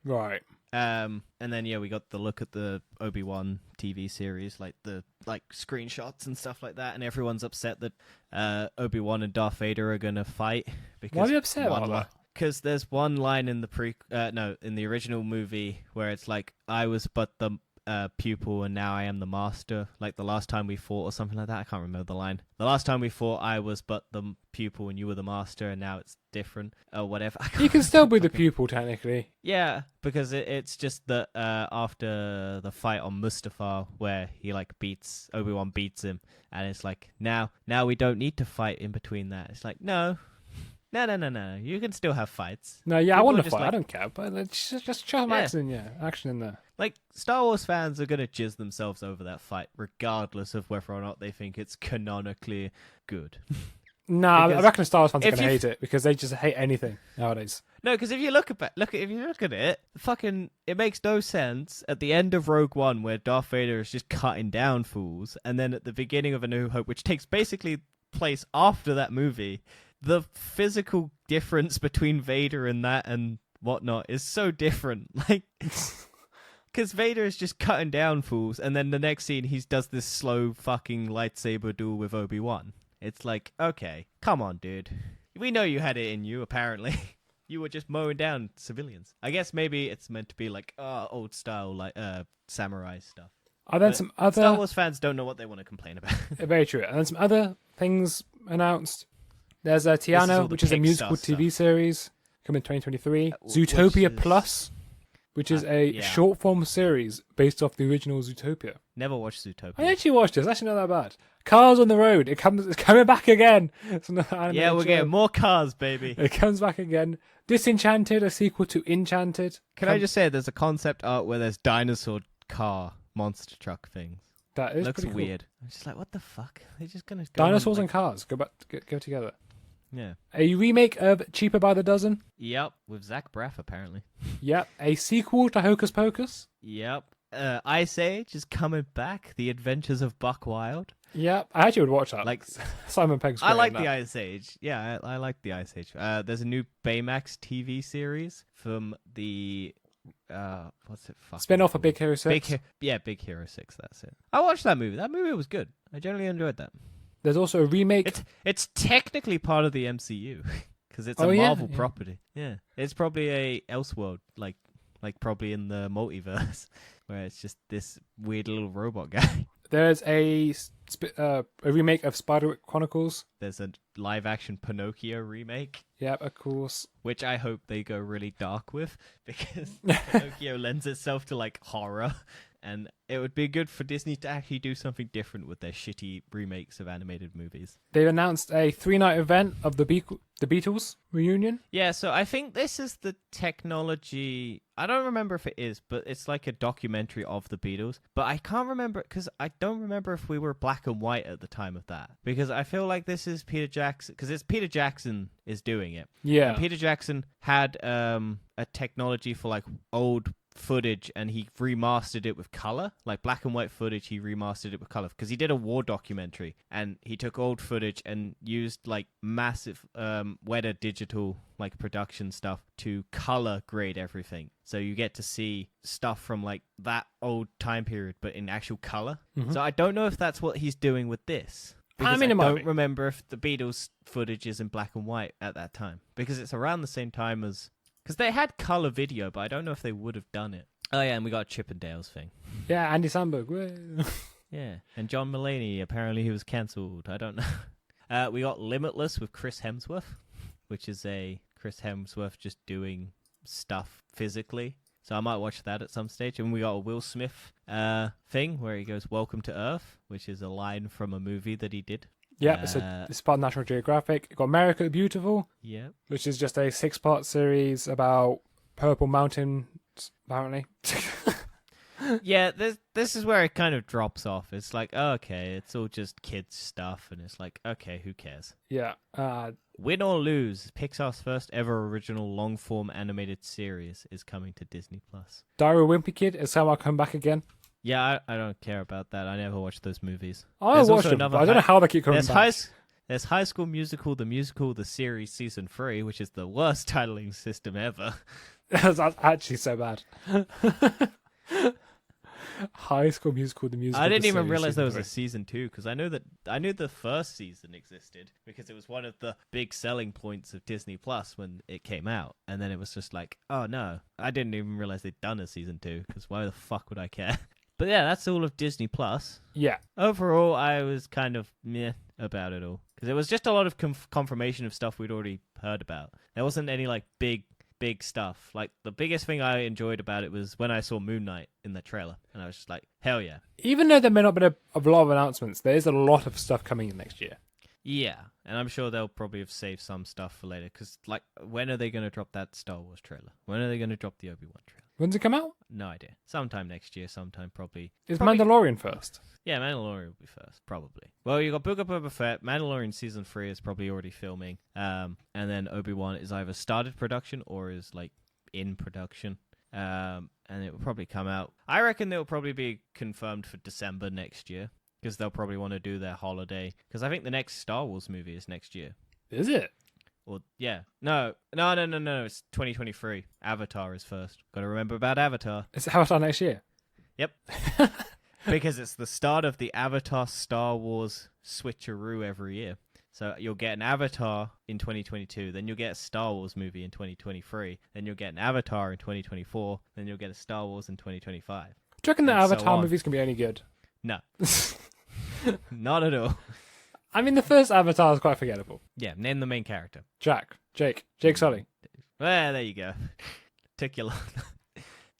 [SPEAKER 1] Right.
[SPEAKER 2] And then we got the look at the Obi-Wan TV series, like the screenshots and stuff like that, and everyone's upset that Obi-Wan and Darth Vader are gonna fight. Because
[SPEAKER 1] why are you upset about that?
[SPEAKER 2] Because there's one line in the in the original movie where it's like, I was but the pupil and now I am the master. Like the last time we fought or something like that. I can't remember the line. The last time we fought, I was but the pupil and you were the master, and now it's different or whatever.
[SPEAKER 1] You can still be the pupil technically.
[SPEAKER 2] Yeah, because it's just that after the fight on Mustafar, where he like Obi-Wan beats him, and it's like now we don't need to fight in between that. It's like no. You can still have fights.
[SPEAKER 1] No, yeah,
[SPEAKER 2] People
[SPEAKER 1] I want
[SPEAKER 2] are
[SPEAKER 1] to
[SPEAKER 2] just
[SPEAKER 1] fight.
[SPEAKER 2] like-
[SPEAKER 1] I don't care, but let's just show some action in there.
[SPEAKER 2] Like, Star Wars fans are gonna jizz themselves over that fight, regardless of whether or not they think it's canonically good.
[SPEAKER 1] Nah, I
[SPEAKER 2] Because
[SPEAKER 1] reckon Star Wars fans are
[SPEAKER 2] if
[SPEAKER 1] going to
[SPEAKER 2] you-
[SPEAKER 1] hate it because they just hate anything nowadays.
[SPEAKER 2] No, because if you look at it, it makes no sense at the end of Rogue One where Darth Vader is just cutting down fools, and then at the beginning of A New Hope, which takes basically place after that movie, the physical difference between Vader and that and whatnot is so different. Like, because Vader is just cutting down fools, and then the next scene he does this slow fucking lightsaber duel with Obi-Wan. It's like, okay, come on, dude. We know you had it in you, apparently. You were just mowing down civilians. I guess maybe it's meant to be like, old style, like samurai stuff.
[SPEAKER 1] And then
[SPEAKER 2] But
[SPEAKER 1] some other...
[SPEAKER 2] Star Wars fans don't know what they want to complain about.
[SPEAKER 1] Very true. And then some other things announced. There's
[SPEAKER 2] all
[SPEAKER 1] Tiano,
[SPEAKER 2] the
[SPEAKER 1] which is a
[SPEAKER 2] Pixar
[SPEAKER 1] musical
[SPEAKER 2] stuff.
[SPEAKER 1] TV series coming in 2023.
[SPEAKER 2] Which
[SPEAKER 1] Zootopia
[SPEAKER 2] is-
[SPEAKER 1] Plus, which is a
[SPEAKER 2] yeah.
[SPEAKER 1] short form series based off the original Zootopia.
[SPEAKER 2] Never watched Zootopia.
[SPEAKER 1] I actually watched this. It's actually not that bad. Cars on the Road. It's coming back again. It's another animated
[SPEAKER 2] Yeah, we're
[SPEAKER 1] show.
[SPEAKER 2] getting more cars, baby.
[SPEAKER 1] It comes back again. Disenchanted, a sequel to Enchanted.
[SPEAKER 2] Can I just say, there's a concept art where there's dinosaur car monster truck things.
[SPEAKER 1] That is
[SPEAKER 2] Looks
[SPEAKER 1] pretty cool.
[SPEAKER 2] weird. I'm just like, what the fuck? They're just gonna go
[SPEAKER 1] Dinosaurs
[SPEAKER 2] like,
[SPEAKER 1] and cars go together.
[SPEAKER 2] yeah.
[SPEAKER 1] A remake of Cheaper by the Dozen.
[SPEAKER 2] Yep, with Zach Braff apparently.
[SPEAKER 1] Yep. A sequel to Hocus Pocus.
[SPEAKER 2] Yep. Ice Age is coming back. The Adventures of Buck Wild.
[SPEAKER 1] Yep. I actually would watch that.
[SPEAKER 2] Like,
[SPEAKER 1] Simon Pegg's
[SPEAKER 2] I
[SPEAKER 1] great
[SPEAKER 2] like
[SPEAKER 1] in
[SPEAKER 2] the
[SPEAKER 1] that.
[SPEAKER 2] Ice Age. Yeah, I like the Ice Age. There's a new Baymax TV series from the what's it? Fucking
[SPEAKER 1] Spin off of
[SPEAKER 2] called?
[SPEAKER 1] Big Hero 6.
[SPEAKER 2] Big Hero 6. That's it. I watched that movie. That movie was good. I generally enjoyed that.
[SPEAKER 1] There's also a remake.
[SPEAKER 2] It's technically part of the MCU because it's
[SPEAKER 1] Oh,
[SPEAKER 2] a
[SPEAKER 1] yeah,
[SPEAKER 2] Marvel
[SPEAKER 1] yeah.
[SPEAKER 2] property. Yeah, it's probably a Elseworld, like probably in the multiverse, where it's just this weird little robot guy.
[SPEAKER 1] There's a remake of Spider Chronicles.
[SPEAKER 2] There's a live-action Pinocchio remake,
[SPEAKER 1] Yep, of course.
[SPEAKER 2] which I hope they go really dark with, because Pinocchio lends itself to like horror, and it would be good for Disney to actually do something different with their shitty remakes of animated movies.
[SPEAKER 1] They've announced a 3-night event of the Beatles reunion.
[SPEAKER 2] Yeah, so I think this is the technology. I don't remember if it is, but it's like a documentary of the Beatles. But I can't remember because I don't remember if we were black and white at the time of that. Because I feel like this is Peter Jackson, because it's Peter Jackson is doing it.
[SPEAKER 1] Yeah.
[SPEAKER 2] And Peter Jackson had a technology for like old footage, and he remastered it with color, like black and white footage. He remastered it with color because he did a war documentary, and he took old footage and used like massive Weta digital like production stuff to color grade everything, so you get to see stuff from like that old time period but in actual color. So I don't know if that's what he's doing with this, because
[SPEAKER 1] mean, it
[SPEAKER 2] I
[SPEAKER 1] might
[SPEAKER 2] don't
[SPEAKER 1] be.
[SPEAKER 2] remember if the Beatles footage is in black and white at that time, because it's around the same time as, because they had color video, but I don't know if they would have done it. Oh yeah, and we got a Chippendales thing.
[SPEAKER 1] Yeah, Andy Samberg. Woo.
[SPEAKER 2] Yeah, and John Mulaney, apparently he was cancelled. I don't know. We got Limitless with Chris Hemsworth, which is a Chris Hemsworth just doing stuff physically. So I might watch that at some stage. And we got a Will Smith thing where he goes, "Welcome to Earth," which is a line from a movie that he did.
[SPEAKER 1] Yeah, it's part of National Geographic. You've got America the Beautiful,
[SPEAKER 2] Yeah.
[SPEAKER 1] which is just a 6-part series about Purple Mountains, apparently.
[SPEAKER 2] Yeah, this is where it kind of drops off. It's like, oh, okay, it's all just kids stuff, and it's like, okay, who cares?
[SPEAKER 1] Yeah.
[SPEAKER 2] Win or Lose, Pixar's first ever original long-form animated series is coming to Disney+.
[SPEAKER 1] Diary of a Wimpy Kid is how I'll come back again.
[SPEAKER 2] Yeah, I don't care about that. I never watched those movies.
[SPEAKER 1] I
[SPEAKER 2] There's
[SPEAKER 1] watched
[SPEAKER 2] also
[SPEAKER 1] them,
[SPEAKER 2] another
[SPEAKER 1] but I don't know how they keep coming
[SPEAKER 2] There's
[SPEAKER 1] back.
[SPEAKER 2] There's High School Musical, the series, season 3, which is the worst titling system ever.
[SPEAKER 1] That's actually so bad. High School Musical, the musical.
[SPEAKER 2] I didn't
[SPEAKER 1] the
[SPEAKER 2] even
[SPEAKER 1] series,
[SPEAKER 2] realize
[SPEAKER 1] season
[SPEAKER 2] there was
[SPEAKER 1] 3.
[SPEAKER 2] a season 2, because I knew the first season existed because it was one of the big selling points of Disney Plus when it came out, and then it was just like, oh no, I didn't even realize they'd done a season 2, because why the fuck would I care? But yeah, that's all of Disney Plus.
[SPEAKER 1] Yeah.
[SPEAKER 2] Overall, I was kind of meh about it all because it was just a lot of confirmation of stuff we'd already heard about. There wasn't any like big stuff. Like the biggest thing I enjoyed about it was when I saw Moon Knight in the trailer, and I was just like, hell yeah.
[SPEAKER 1] Even though there may not have been a lot of announcements, there is a lot of stuff coming in next year.
[SPEAKER 2] Yeah, and I'm sure they'll probably have saved some stuff for later because, like, when are they going to drop that Star Wars trailer? When are they going to drop the Obi-Wan trailer?
[SPEAKER 1] When's it come out?
[SPEAKER 2] No idea. Sometime next year, sometime probably.
[SPEAKER 1] Is Mandalorian first?
[SPEAKER 2] Yeah, Mandalorian will be first, probably. Well, you got Book of Boba Fett. Mandalorian Season 3 is probably already filming. And then Obi-Wan is either started production or is, like, in production. And it will probably come out. I reckon it will probably be confirmed for December next year. Because they'll probably want to do their holiday. Because I think the next Star Wars movie is next year.
[SPEAKER 1] Is it?
[SPEAKER 2] Or yeah. No. It's 2023. Avatar is first. Got to remember about Avatar.
[SPEAKER 1] Is it Avatar next year?
[SPEAKER 2] Yep. Because it's the start of the Avatar Star Wars switcheroo every year. So you'll get an Avatar in 2022, then you'll get a Star Wars movie in 2023, then you'll get an Avatar in 2024, then you'll get a Star Wars in 2025.
[SPEAKER 1] Do you reckon the
[SPEAKER 2] And so
[SPEAKER 1] Avatar
[SPEAKER 2] on.
[SPEAKER 1] movies can be any good?
[SPEAKER 2] No. Not at all.
[SPEAKER 1] I mean, the first Avatar is quite forgettable.
[SPEAKER 2] Yeah, name the main character.
[SPEAKER 1] Jake Sully.
[SPEAKER 2] Well, there you go. Took you long.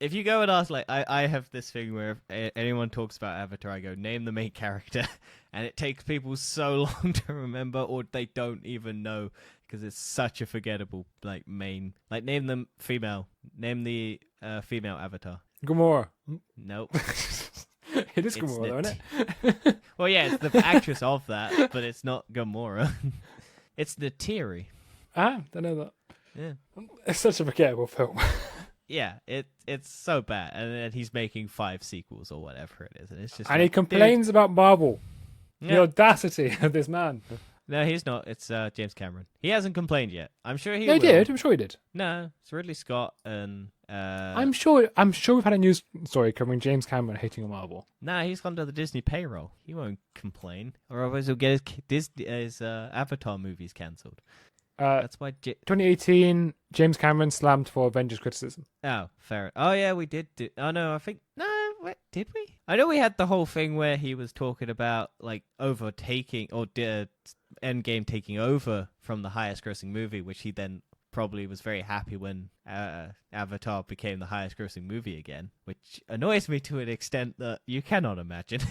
[SPEAKER 2] If you go and ask, like, I have this thing where if anyone talks about Avatar, I go, name the main character. And it takes people so long to remember, or they don't even know, because it's such a forgettable, like, main. Like, name them female. Name the female Avatar.
[SPEAKER 1] Gamora.
[SPEAKER 2] Nope.
[SPEAKER 1] It is
[SPEAKER 2] It's
[SPEAKER 1] Gamora,
[SPEAKER 2] the
[SPEAKER 1] isn't it?
[SPEAKER 2] Well, yeah, it's the actress of that, but it's not Gamora. It's Natiri.
[SPEAKER 1] Ah, I know that.
[SPEAKER 2] Yeah.
[SPEAKER 1] It's such a forgettable film.
[SPEAKER 2] Yeah, it's so bad, and then he's making 5 sequels or whatever it is, and it's just.
[SPEAKER 1] And
[SPEAKER 2] like,
[SPEAKER 1] he complains about Marvel.
[SPEAKER 2] dude.
[SPEAKER 1] The
[SPEAKER 2] Yeah.
[SPEAKER 1] audacity of this man.
[SPEAKER 2] No, he's not. It's James Cameron. He hasn't complained yet. I'm sure he.
[SPEAKER 1] Yeah, he
[SPEAKER 2] will.
[SPEAKER 1] did. I'm sure he did.
[SPEAKER 2] No, it's Ridley Scott and.
[SPEAKER 1] I'm sure we've had a news story covering James Cameron hating on Marvel.
[SPEAKER 2] Nah, he's gone to the Disney payroll. He won't complain, or otherwise he'll get his Avatar movies cancelled. That's why.
[SPEAKER 1] 2018, James Cameron slammed for Avengers criticism.
[SPEAKER 2] Oh, fair. Oh yeah, we did. Oh no, I think no. Wait, did we? I know we had the whole thing where he was talking about like overtaking or Endgame taking over from the highest grossing movie, which he then probably was very happy when Avatar became the highest grossing movie again, which annoys me to an extent that you cannot imagine.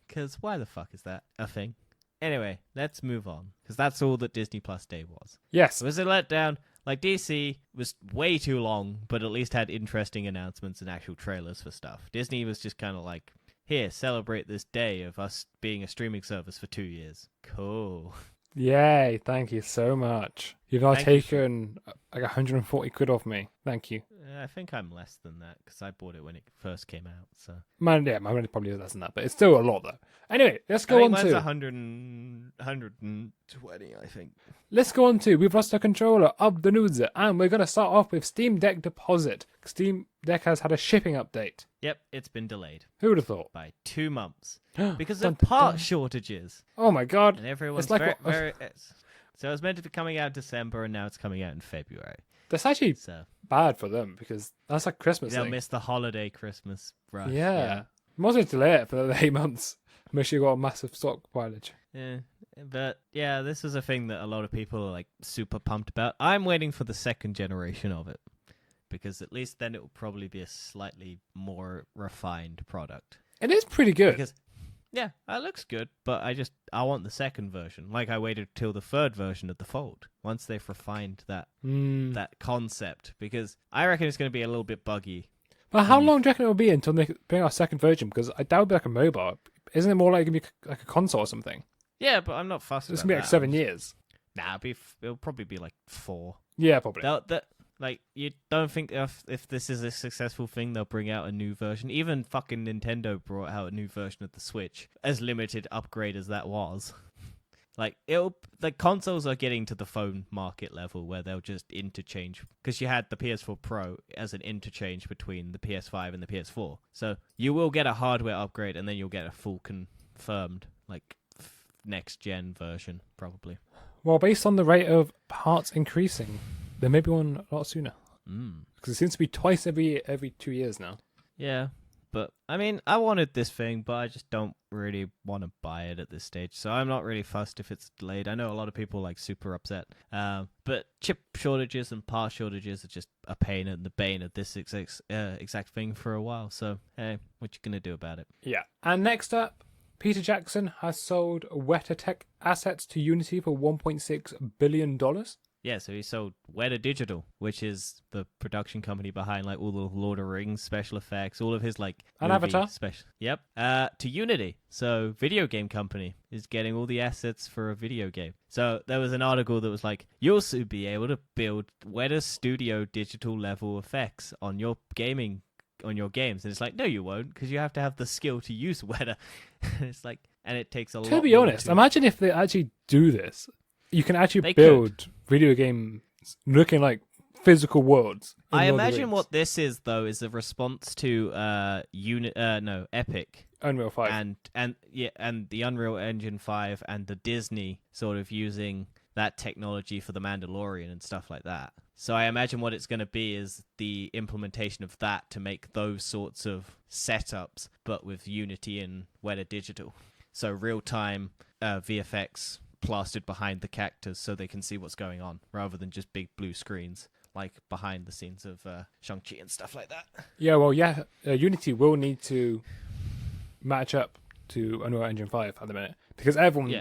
[SPEAKER 2] Because why the fuck is that a thing? Anyway, let's move on, because that's all that Disney Plus Day was.
[SPEAKER 1] Yes.
[SPEAKER 2] It was a letdown. Like, DC was way too long, but at least had interesting announcements and actual trailers for stuff. Disney was just kind of like, here, celebrate this day of us being a streaming service for 2 years. Cool.
[SPEAKER 1] Yay, thank you so much. You've now
[SPEAKER 2] Thank you
[SPEAKER 1] taken like 140 quid off me. Thank you.
[SPEAKER 2] I think I'm less than that, because I bought it when it first came out, so...
[SPEAKER 1] My money probably is less than that, but it's still a lot though. Anyway, let's
[SPEAKER 2] I
[SPEAKER 1] go
[SPEAKER 2] think
[SPEAKER 1] on
[SPEAKER 2] mine's
[SPEAKER 1] to...
[SPEAKER 2] 120, I think.
[SPEAKER 1] Let's go on to, we've lost a controller of the news, and we're going to start off with Steam Deck Deposit. Steam Deck has had a shipping update.
[SPEAKER 2] Yep, it's been delayed
[SPEAKER 1] Who would have thought?
[SPEAKER 2] by 2 months because
[SPEAKER 1] Dun,
[SPEAKER 2] of
[SPEAKER 1] dun,
[SPEAKER 2] part
[SPEAKER 1] dun.
[SPEAKER 2] shortages.
[SPEAKER 1] Oh my god.
[SPEAKER 2] And everyone's
[SPEAKER 1] It's like
[SPEAKER 2] very,
[SPEAKER 1] what-
[SPEAKER 2] very... So it was meant to be coming out in December, and now it's coming out in February.
[SPEAKER 1] That's actually
[SPEAKER 2] So
[SPEAKER 1] bad for them, because that's like Christmas
[SPEAKER 2] they'll
[SPEAKER 1] thing.
[SPEAKER 2] miss the holiday Christmas rush.
[SPEAKER 1] Yeah. Might as well delay it for the 8 months. Make sure you got a massive stock mileage.
[SPEAKER 2] Yeah. But yeah, this is a thing that a lot of people are like super pumped about. I'm waiting for the second generation of it, because at least then it will probably be a slightly more refined product.
[SPEAKER 1] It is pretty good.
[SPEAKER 2] Because yeah, it looks good, but I want the second version. Like I waited till the third version of the Fold once they've refined that concept, because I reckon it's going to be a little bit buggy.
[SPEAKER 1] But how long do you reckon it will be until they bring out a second version? Because I doubt it'll be like a mobile. Isn't it more like going to be like a console or something?
[SPEAKER 2] Yeah, but I'm not fussed.
[SPEAKER 1] It's
[SPEAKER 2] about
[SPEAKER 1] going to be like
[SPEAKER 2] that.
[SPEAKER 1] 7 years.
[SPEAKER 2] Nah, it'll probably be like 4.
[SPEAKER 1] Yeah, probably.
[SPEAKER 2] Like, you don't think if this is a successful thing, they'll bring out a new version? Even fucking Nintendo brought out a new version of the Switch, as limited upgrade as that was. Like, consoles are getting to the phone market level where they'll just interchange, because you had the PS4 Pro as an interchange between the PS5 and the PS4. So you will get a hardware upgrade, and then you'll get a full confirmed, like, next-gen version, probably.
[SPEAKER 1] Well, based on the rate of parts increasing, there may be one a lot sooner. Because it seems to be twice every 2 years now.
[SPEAKER 2] Yeah. But, I mean, I wanted this thing, but I just don't really want to buy it at this stage. So I'm not really fussed if it's delayed. I know a lot of people like super upset. But chip shortages and part shortages are just a pain in the bane of this exact thing for a while. So, hey, what you going to do about it?
[SPEAKER 1] Yeah. And next up, Peter Jackson has sold Weta Tech assets to Unity for $1.6 billion.
[SPEAKER 2] Yeah, so he sold Weta Digital, which is the production company behind like all the Lord of the Rings special effects, all of his like
[SPEAKER 1] And Avatar.
[SPEAKER 2] special. Yep. To Unity. So video game company is getting all the assets for a video game. So there was an article that was like, you'll soon be able to build Weta Studio digital level effects on your games. And it's like, no, you won't, because you have to have the skill to use Weta. It's like, and it takes a lot.
[SPEAKER 1] To be honest, imagine if they actually do this. You can actually
[SPEAKER 2] They
[SPEAKER 1] build video games looking like physical worlds.
[SPEAKER 2] I imagine what this is though is a response to Epic
[SPEAKER 1] Unreal 5.
[SPEAKER 2] and the Unreal Engine 5 and the Disney sort of using that technology for the Mandalorian and stuff like that. So I imagine what it's going to be is the implementation of that to make those sorts of setups, but with Unity and Weta Digital. So real-time VFX plastered behind the characters so they can see what's going on, rather than just big blue screens like behind the scenes of Shang-Chi and stuff like that.
[SPEAKER 1] Yeah, well, yeah, Unity will need to match up to Unreal Engine 5 at the minute, because everyone,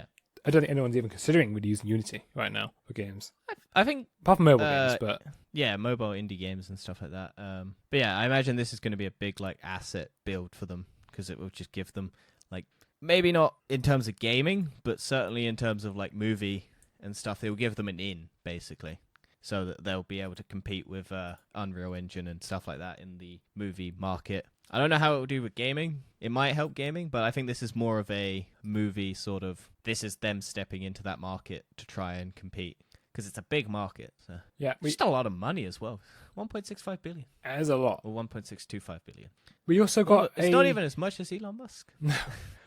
[SPEAKER 1] I don't think anyone's even considering really using Unity right now for games.
[SPEAKER 2] I think
[SPEAKER 1] apart from mobile games, but
[SPEAKER 2] yeah, mobile indie games and stuff like that. But yeah, I imagine this is going to be a big like asset build for them, because it will just give them like, maybe not in terms of gaming, but certainly in terms of like movie and stuff. They will give them an in, basically, so that they'll be able to compete with Unreal Engine and stuff like that in the movie market. I don't know how it will do with gaming. It might help gaming, but I think this is more of a movie sort of, this is them stepping into that market to try and compete, because it's a big market. So.
[SPEAKER 1] Yeah,
[SPEAKER 2] just a lot of money as well. 1.65 billion.
[SPEAKER 1] That is a lot.
[SPEAKER 2] Or 1.625 billion.
[SPEAKER 1] We also got
[SPEAKER 2] it's not even as much as Elon Musk.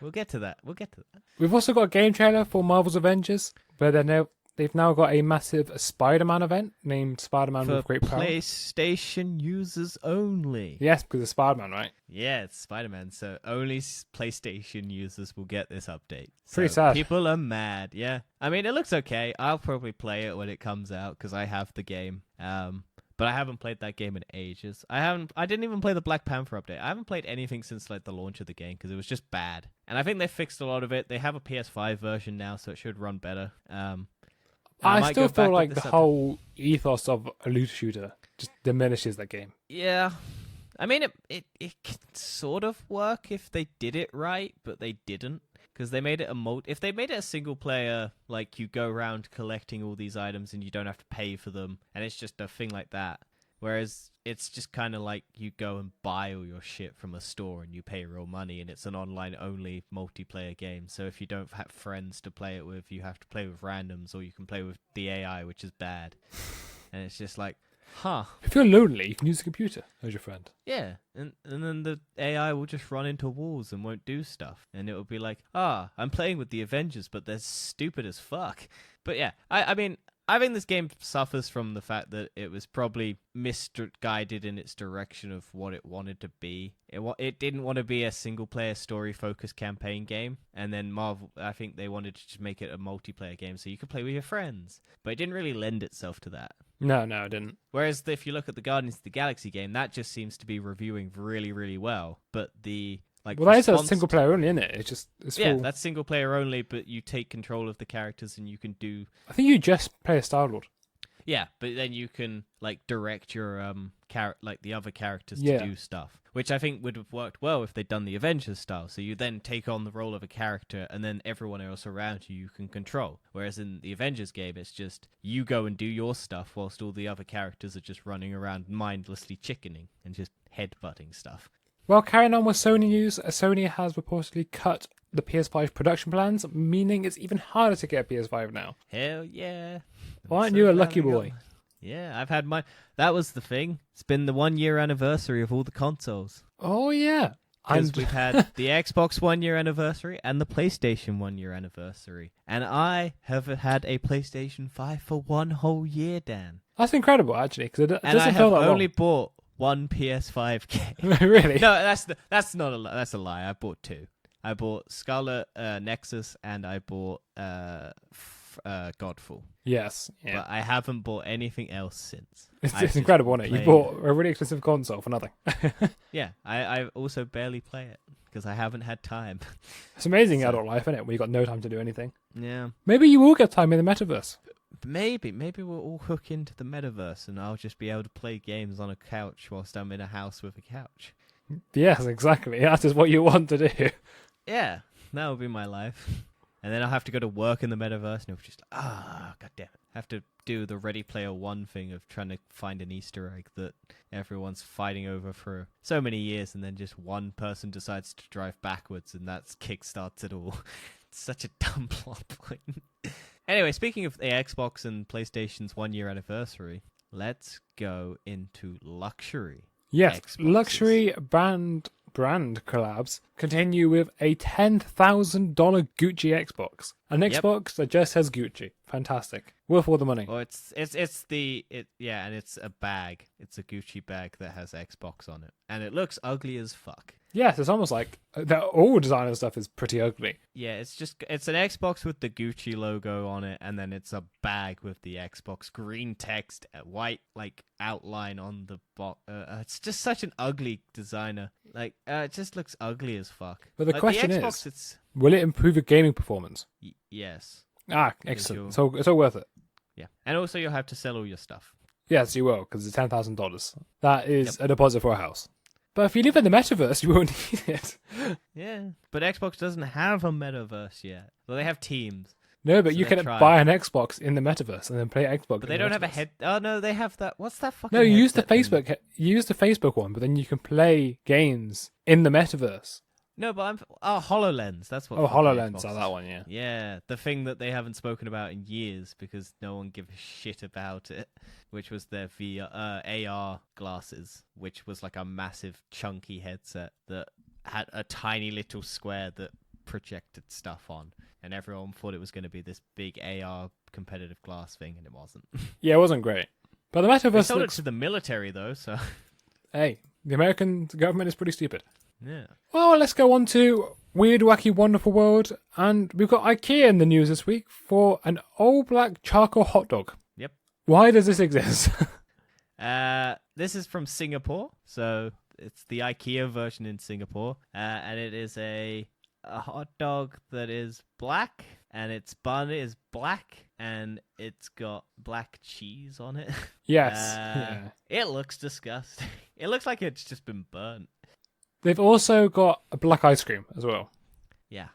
[SPEAKER 2] We'll get to that.
[SPEAKER 1] We've also got a game trailer for Marvel's Avengers, where they've now got a massive Spider-Man event named Spider-Man with Great Power.
[SPEAKER 2] PlayStation users only.
[SPEAKER 1] Yes, because it's Spider-Man, right?
[SPEAKER 2] Yeah, it's Spider-Man, so only PlayStation users will get this update.
[SPEAKER 1] Pretty sad.
[SPEAKER 2] People are mad, yeah. I mean, it looks okay. I'll probably play it when it comes out, because I have the game. But I haven't played that game in ages. I didn't even play the Black Panther update. I haven't played anything since like the launch of the game, because it was just bad. And I think they fixed a lot of it. They have a PS5 version now, so it should run better.
[SPEAKER 1] I still feel like the whole ethos of a looter shooter just diminishes that game.
[SPEAKER 2] Yeah. I mean, it can sort of work if they did it right, but they didn't. Because they made it if they made it a single player, like you go around collecting all these items and you don't have to pay for them, and it's just a thing like that. Whereas it's just kind of like you go and buy all your shit from a store and you pay real money, and it's an online-only multiplayer game. So if you don't have friends to play it with, you have to play with randoms, or you can play with the AI, which is bad. And it's just like, huh.
[SPEAKER 1] If you're lonely, you can use a computer as your friend.
[SPEAKER 2] Yeah, and then the AI will just run into walls and won't do stuff. And it will be like, I'm playing with the Avengers, but they're stupid as fuck. But yeah, I mean, I think this game suffers from the fact that it was probably misguided in its direction of what it wanted to be. It didn't want to be a single-player story-focused campaign game. And then Marvel, I think they wanted to just make it a multiplayer game so you could play with your friends. But it didn't really lend itself to that.
[SPEAKER 1] No, it didn't.
[SPEAKER 2] Whereas if you look at the Guardians of the Galaxy game, that just seems to be reviewing really, really well. But the
[SPEAKER 1] that is a single player only, isn't it? It's
[SPEAKER 2] yeah,
[SPEAKER 1] full...
[SPEAKER 2] that's single player only, but you take control of the characters and you can do.
[SPEAKER 1] I think you just play a Star-Lord.
[SPEAKER 2] Yeah, but then you can direct your the other characters to do stuff, which I think would have worked well if they'd done the Avengers style. So you then take on the role of a character, and then everyone else around you can control. Whereas in the Avengers game, it's just you go and do your stuff, whilst all the other characters are just running around mindlessly chickening and just headbutting stuff.
[SPEAKER 1] Well, carrying on with Sony news, Sony has reportedly cut the PS5 production plans, meaning it's even harder to get a PS5 now.
[SPEAKER 2] Hell yeah.
[SPEAKER 1] Aren't you a lucky boy?
[SPEAKER 2] Yeah, I've had mine. That was the thing. It's been the 1 year anniversary of all the consoles.
[SPEAKER 1] Oh, yeah.
[SPEAKER 2] Because we've had the Xbox 1 year anniversary and the PlayStation 1 year anniversary. And I have had a PlayStation 5 for 1 whole year, Dan.
[SPEAKER 1] That's incredible, actually, because it
[SPEAKER 2] and
[SPEAKER 1] doesn't
[SPEAKER 2] I
[SPEAKER 1] feel
[SPEAKER 2] have
[SPEAKER 1] that
[SPEAKER 2] only
[SPEAKER 1] long.
[SPEAKER 2] bought one PS5 game.
[SPEAKER 1] Really?
[SPEAKER 2] No, that's not a lie. That's a lie. I bought two. I bought Scarlet Nexus and I bought Godfall.
[SPEAKER 1] Yes. Yeah.
[SPEAKER 2] But I haven't bought anything else since.
[SPEAKER 1] It's incredible, isn't it? You bought a really expensive console for nothing.
[SPEAKER 2] Yeah, I also barely play it because I haven't had time.
[SPEAKER 1] It's amazing adult life, isn't it? When you got no time to do anything.
[SPEAKER 2] Yeah.
[SPEAKER 1] Maybe you will get time in the metaverse.
[SPEAKER 2] Maybe we'll all hook into the metaverse and I'll just be able to play games on a couch whilst I'm in a house with a couch.
[SPEAKER 1] Yes, exactly. That is what you want to do.
[SPEAKER 2] Yeah, that will be my life. And then I'll have to go to work in the metaverse and it'll just god damn it. Have to do the Ready Player One thing of trying to find an Easter egg that everyone's fighting over for so many years and then just one person decides to drive backwards and that kickstarts it all. It's such a dumb plot point. Anyway, speaking of the Xbox and PlayStation's 1 year anniversary, let's go into luxury.
[SPEAKER 1] Yes,
[SPEAKER 2] Xboxes.
[SPEAKER 1] luxury brand collabs continue with a $10,000 Gucci Xbox. An Xbox that just says Gucci. Fantastic. Worth all the money.
[SPEAKER 2] Well, and it's a bag. It's a Gucci bag that has Xbox on it, and it looks ugly as fuck.
[SPEAKER 1] Yes, it's almost like all designer stuff is pretty ugly.
[SPEAKER 2] Yeah, it's an Xbox with the Gucci logo on it, and then it's a bag with the Xbox green text, white outline on the box. It's just such an ugly designer. It just looks ugly as fuck.
[SPEAKER 1] But the question
[SPEAKER 2] the Xbox,
[SPEAKER 1] is, will it improve your gaming performance?
[SPEAKER 2] Yes.
[SPEAKER 1] Excellent. So it's all worth it.
[SPEAKER 2] Yeah, and also you'll have to sell all your stuff.
[SPEAKER 1] Yes, you will, because it's $10,000. That is a deposit for a house. But if you live in the metaverse, you won't need it.
[SPEAKER 2] Yeah, but Xbox doesn't have a metaverse yet. Well, they have Teams.
[SPEAKER 1] No, but you can buy an Xbox in the metaverse and then play Xbox.
[SPEAKER 2] But they don't have a head. Oh no, they have that. What's that fucking?
[SPEAKER 1] No, you use the
[SPEAKER 2] headset
[SPEAKER 1] Facebook. You use the Facebook one, but then you can play games in the metaverse.
[SPEAKER 2] No, but HoloLens. That's what.
[SPEAKER 1] Oh,
[SPEAKER 2] fucking
[SPEAKER 1] HoloLens.
[SPEAKER 2] Xbox is.
[SPEAKER 1] That one, yeah.
[SPEAKER 2] Yeah, the thing that they haven't spoken about in years because no one gives a shit about it, which was their AR glasses, which was like a massive chunky headset that had a tiny little square that projected stuff on, and everyone thought it was going to be this big AR competitive glass thing, and it wasn't.
[SPEAKER 1] Yeah, it wasn't great. But the metaverse
[SPEAKER 2] They sold
[SPEAKER 1] looks...
[SPEAKER 2] it to the military though, so.
[SPEAKER 1] Hey, the American government is pretty stupid.
[SPEAKER 2] Yeah.
[SPEAKER 1] Well, let's go on to Weird, Wacky, Wonderful World. And we've got IKEA in the news this week for an all-black charcoal hot dog.
[SPEAKER 2] Yep.
[SPEAKER 1] Why does this exist?
[SPEAKER 2] This is from Singapore, so it's the IKEA version in Singapore. And it is a hot dog that is black, and its bun is black, and it's got black cheese on it.
[SPEAKER 1] Yes. Yeah.
[SPEAKER 2] It looks disgusting. It looks like it's just been burnt.
[SPEAKER 1] They've also got a black ice cream as well.
[SPEAKER 2] Yeah.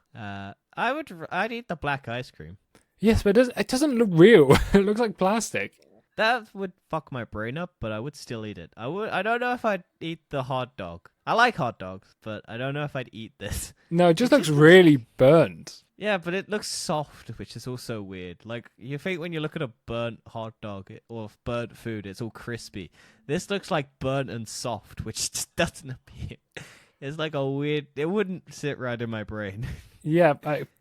[SPEAKER 2] I'd eat the black ice cream.
[SPEAKER 1] Yes, but it doesn't look real. It looks like plastic.
[SPEAKER 2] That would fuck my brain up, but I would still eat it. I don't know if I'd eat the hot dog. I like hot dogs, but I don't know if I'd eat this.
[SPEAKER 1] No, it just looks really burnt.
[SPEAKER 2] Yeah, but it looks soft, which is also weird. Like, you think when you look at a burnt hot dog or burnt food, it's all crispy. This looks like burnt and soft, which just doesn't appear. It's like a weird... It wouldn't sit right in my brain.
[SPEAKER 1] Yeah,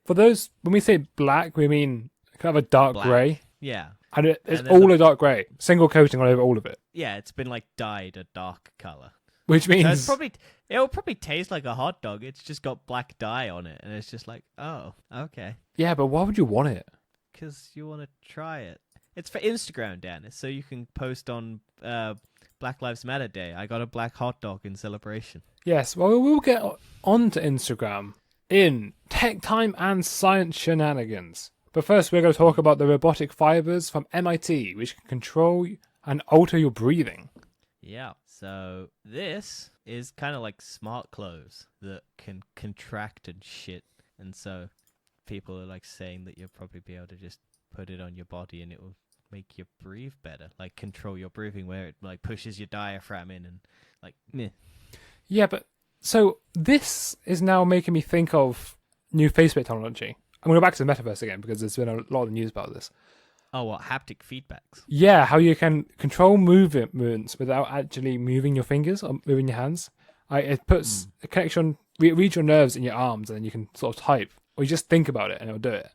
[SPEAKER 1] for those... When we say black, we mean kind of a dark grey.
[SPEAKER 2] Yeah.
[SPEAKER 1] And it's all a dark grey. Single coating all over all of it.
[SPEAKER 2] Yeah, it's been, dyed a dark colour.
[SPEAKER 1] Which means...
[SPEAKER 2] So it'll probably taste like a hot dog. It's just got black dye on it. And it's just like, oh, okay.
[SPEAKER 1] Yeah, but why would you want it?
[SPEAKER 2] Because you want to try it. It's for Instagram, Dan. It's so you can post on Black Lives Matter Day. I got a black hot dog in celebration.
[SPEAKER 1] Yes, well, we will get onto Instagram in Tech Time and Science Shenanigans. But first, we're going to talk about the robotic fibers from MIT, which can control and alter your breathing.
[SPEAKER 2] Yeah, so this is kind of like smart clothes that can contract and shit. And so people are saying that you'll probably be able to just put it on your body and it will make you breathe better. Control your breathing where it pushes your diaphragm in and meh.
[SPEAKER 1] Yeah, but so this is now making me think of new Facebook technology. I'm going to go back to the metaverse again because there's been a lot of news about this.
[SPEAKER 2] Oh, what? Haptic feedbacks?
[SPEAKER 1] Yeah, how you can control movements without actually moving your fingers or moving your hands. It puts a connection, reads your nerves in your arms, and then you can sort of type, or you just think about it and it'll do it.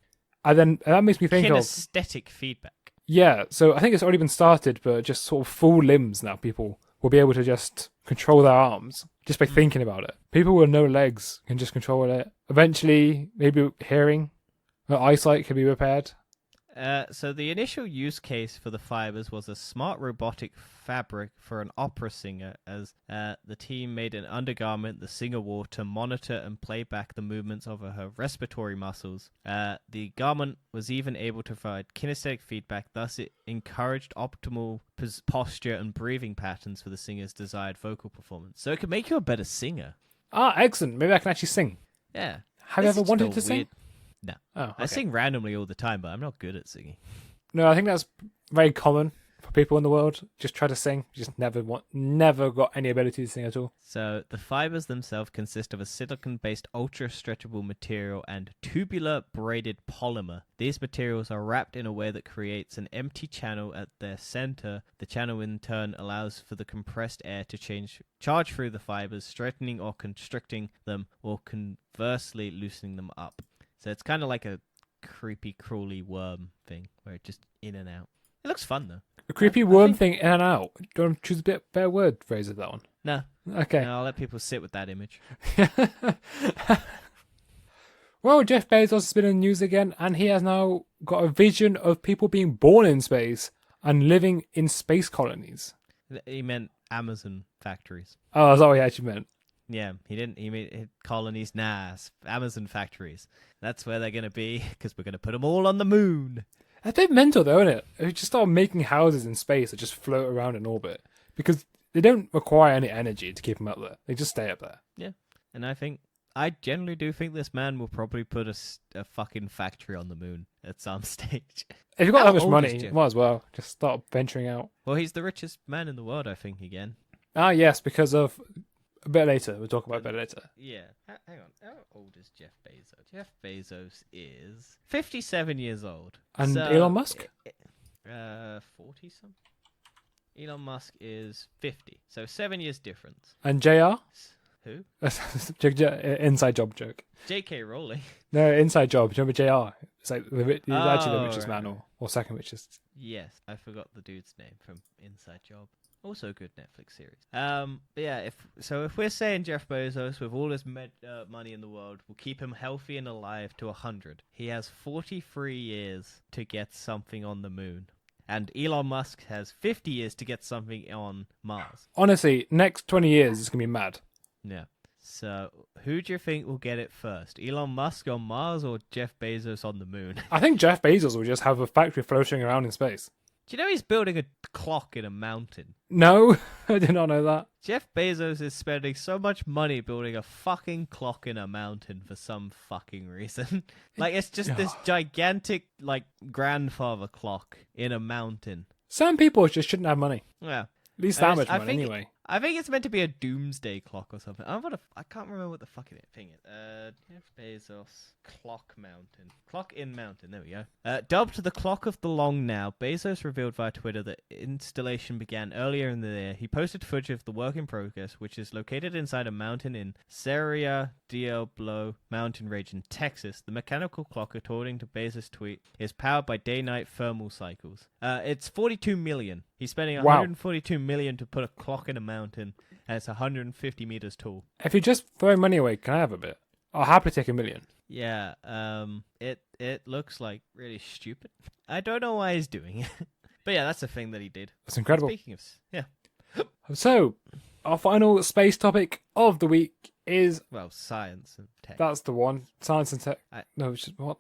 [SPEAKER 1] And that makes me think
[SPEAKER 2] kinesthetic feedback.
[SPEAKER 1] Yeah, so I think it's already been started, but just sort of full limbs now people will be able to just control their arms just by thinking about it. People with no legs can just control it. Eventually, maybe hearing or eyesight can be repaired.
[SPEAKER 2] So the initial use case for the fibers was a smart robotic fabric for an opera singer, as the team made an undergarment the singer wore to monitor and play back the movements of her respiratory muscles. The garment was even able to provide kinesthetic feedback, thus it encouraged optimal posture and breathing patterns for the singer's desired vocal performance. So it could make you a better singer.
[SPEAKER 1] Ah, excellent. Maybe I can actually sing.
[SPEAKER 2] Yeah.
[SPEAKER 1] Have you ever wanted to sing?
[SPEAKER 2] No.
[SPEAKER 1] Oh, okay.
[SPEAKER 2] I sing randomly all the time, but I'm not good at singing.
[SPEAKER 1] No, I think that's very common for people in the world. Just try to sing. Just never got any ability to sing at all.
[SPEAKER 2] So the fibers themselves consist of a silicon-based ultra-stretchable material and tubular braided polymer. These materials are wrapped in a way that creates an empty channel at their center. The channel in turn allows for the compressed air to charge through the fibers, straightening or constricting them, or conversely loosening them up. So it's kind of like a creepy, crawly worm thing, where it just in and out. It looks fun, though.
[SPEAKER 1] A creepy worm thing in and out. Do you want to choose a bit better word phrase of that one?
[SPEAKER 2] No.
[SPEAKER 1] Okay.
[SPEAKER 2] No, I'll let people sit with that image.
[SPEAKER 1] Well, Jeff Bezos has been in the news again, and he has now got a vision of people being born in space and living in space colonies.
[SPEAKER 2] He meant Amazon factories.
[SPEAKER 1] Oh, that's what he actually meant.
[SPEAKER 2] Yeah, he didn't. He made colonies. Nah, Amazon factories. That's where they're going to be, because we're going to put them all on the moon.
[SPEAKER 1] That's a bit mental, though, isn't it? If you just start making houses in space that just float around in orbit, because they don't require any energy to keep them up there. They just stay up there.
[SPEAKER 2] Yeah, and I generally do think this man will probably put a fucking factory on the moon at some stage.
[SPEAKER 1] If you've got that much
[SPEAKER 2] old
[SPEAKER 1] money,
[SPEAKER 2] is Jeff?
[SPEAKER 1] might as well just start venturing out.
[SPEAKER 2] Well, he's the richest man in the world, I think, again.
[SPEAKER 1] Ah, yes, because of... A bit later. We'll talk about it a bit later.
[SPEAKER 2] Yeah. Hang on. How old is Jeff Bezos? Jeff Bezos is 57 years old.
[SPEAKER 1] And
[SPEAKER 2] So,
[SPEAKER 1] Elon Musk?
[SPEAKER 2] 40-something? Elon Musk is 50. So 7 years difference.
[SPEAKER 1] And JR?
[SPEAKER 2] Who?
[SPEAKER 1] Inside job joke.
[SPEAKER 2] J.K. Rowling.
[SPEAKER 1] No, inside job. Do you remember JR? It's like he's actually the
[SPEAKER 2] Oh,
[SPEAKER 1] richest
[SPEAKER 2] right.
[SPEAKER 1] man or second richest.
[SPEAKER 2] Yes, I forgot the dude's name from Inside Job. Also a good Netflix series. But yeah, if we're saying Jeff Bezos with all his money in the world will keep him healthy and alive to 100, he has 43 years to get something on the moon. And Elon Musk has 50 years to get something on Mars.
[SPEAKER 1] Honestly, next 20 years is going to be mad.
[SPEAKER 2] Yeah. So, who do you think will get it first? Elon Musk on Mars or Jeff Bezos on the moon?
[SPEAKER 1] I think Jeff Bezos will just have a factory floating around in space.
[SPEAKER 2] Do you know he's building a clock in a mountain?
[SPEAKER 1] No, I did not know that.
[SPEAKER 2] Jeff Bezos is spending so much money building a fucking clock in a mountain for some fucking reason. Like, it's just this gigantic, like, grandfather clock in a mountain.
[SPEAKER 1] Some people just shouldn't have money.
[SPEAKER 2] Yeah.
[SPEAKER 1] At least that much money, anyway.
[SPEAKER 2] I think it's meant to be a doomsday clock or something. I can't remember what the fuck thing is. Jeff Bezos clock mountain. Clock in mountain. There we go. Dubbed the Clock of the Long Now, Bezos revealed via Twitter that installation began earlier in the year. He posted footage of the work in progress, which is located inside a mountain in Cerro Diablo mountain range in Texas. The mechanical clock, according to Bezos' tweet, is powered by day-night thermal cycles. It's $42 million. He's spending $142 million to put a clock in a mountain, and it's 150 meters tall.
[SPEAKER 1] If you're just throwing money away, can I have a bit? I'll happily take $1 million.
[SPEAKER 2] Yeah, it looks like really stupid. I don't know why he's doing it. But yeah, that's the thing that he did.
[SPEAKER 1] That's incredible.
[SPEAKER 2] Speaking of, yeah.
[SPEAKER 1] So, our final space topic of the week is...
[SPEAKER 2] Well, science and tech.
[SPEAKER 1] That's the one. Science and tech. No, it's just, what?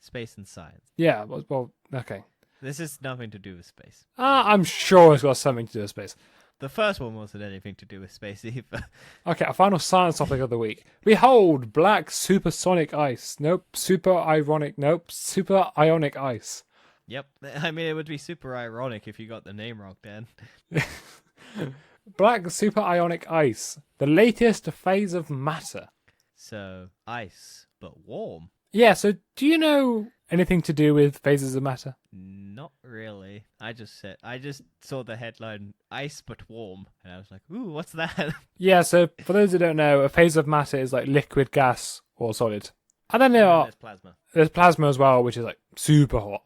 [SPEAKER 2] Space and science.
[SPEAKER 1] Yeah, well, okay.
[SPEAKER 2] This has nothing to do with space.
[SPEAKER 1] I'm sure it's got something to do with space.
[SPEAKER 2] The first one wasn't anything to do with space either.
[SPEAKER 1] Okay, our final science topic of the week. Behold, black supersonic ice. Nope. Super ironic. Nope. Super ionic ice.
[SPEAKER 2] Yep. I mean, it would be super ironic if you got the name wrong, Dan.
[SPEAKER 1] Black super ionic ice. The latest phase of matter.
[SPEAKER 2] So, ice, but warm.
[SPEAKER 1] Yeah, so do you know anything to do with phases of matter?
[SPEAKER 2] Not really. I just saw the headline, ice but warm, and I was like, ooh, what's that?
[SPEAKER 1] Yeah, so for those who don't know, a phase of matter is like liquid, gas, or solid. And then
[SPEAKER 2] There's plasma.
[SPEAKER 1] there's plasma as well, which is like super hot.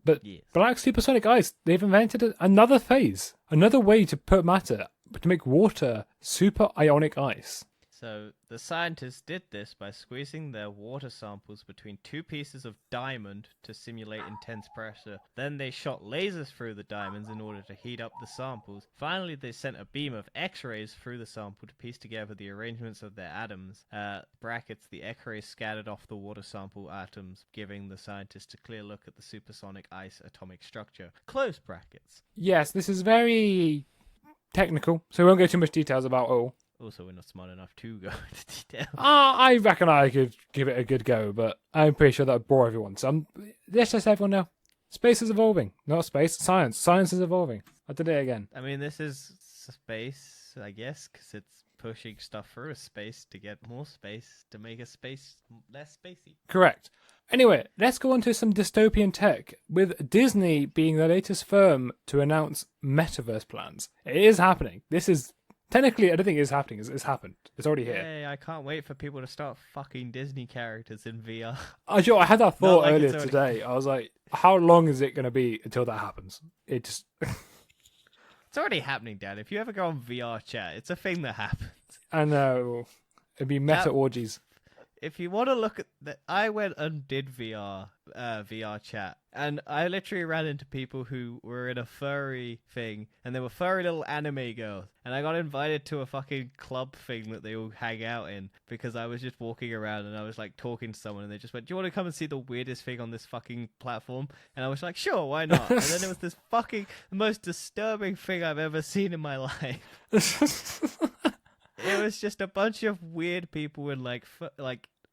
[SPEAKER 1] But
[SPEAKER 2] Yes.
[SPEAKER 1] black supersonic ice, they've invented another phase, another way to put matter to make water super ionic ice.
[SPEAKER 2] So the scientists did this by squeezing their water samples between two pieces of diamond to simulate intense pressure. Then they shot lasers through the diamonds in order to heat up the samples. Finally, they sent a beam of X-rays through the sample to piece together the arrangements of their atoms. Brackets, the X-rays scattered off the water sample atoms, giving the scientists a clear look at the supersonic ice atomic structure. Close brackets.
[SPEAKER 1] Yes, this is very technical, so we won't go too much details about it all.
[SPEAKER 2] Also, we're not smart enough to go into detail.
[SPEAKER 1] I reckon I could give it a good go, but I'm pretty sure that would bore everyone. So let's just everyone know. Space is evolving. Not space, science. Science is evolving. I did it again.
[SPEAKER 2] I mean, this is space, I guess, because it's pushing stuff through a space to get more space to make a space less spacey.
[SPEAKER 1] Correct. Anyway, let's go on to some dystopian tech, with Disney being the latest firm to announce metaverse plans. It is happening. This is... Technically, I don't think it's happening. It's happened. It's already here.
[SPEAKER 2] Yay, I can't wait for people to start fucking Disney characters in VR.
[SPEAKER 1] I had that thought
[SPEAKER 2] like
[SPEAKER 1] earlier
[SPEAKER 2] it's already-
[SPEAKER 1] today. I was like, how long is it going to be until that happens? It just...
[SPEAKER 2] It's already happening, Dad. If you ever go on VR chat, it's a thing that happens.
[SPEAKER 1] I know. It'd be meta orgies.
[SPEAKER 2] If you want to look at that, I went and did VR chat, and I literally ran into people who were in a furry thing, and they were furry little anime girls, and I got invited to a fucking club thing that they all hang out in, because I was just walking around and I was like talking to someone, and they just went, "Do you want to come and see the weirdest thing on this fucking platform?" And I was like, "Sure, why not?" And then it was this fucking most disturbing thing I've ever seen in my life. It was just a bunch of weird people in like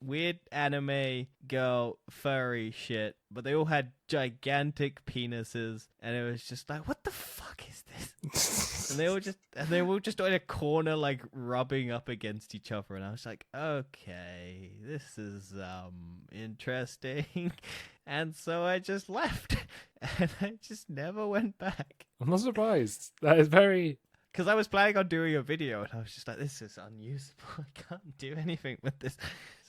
[SPEAKER 2] weird anime girl furry shit, but they all had gigantic penises, and it was just like, what the fuck is this? and they were just in a corner like rubbing up against each other, and I was like, okay, this is interesting. And so I just left, and I just never went back.
[SPEAKER 1] I'm not surprised. That is very...
[SPEAKER 2] Because I was planning on doing a video, and I was just like, this is unusable. I can't do anything with this.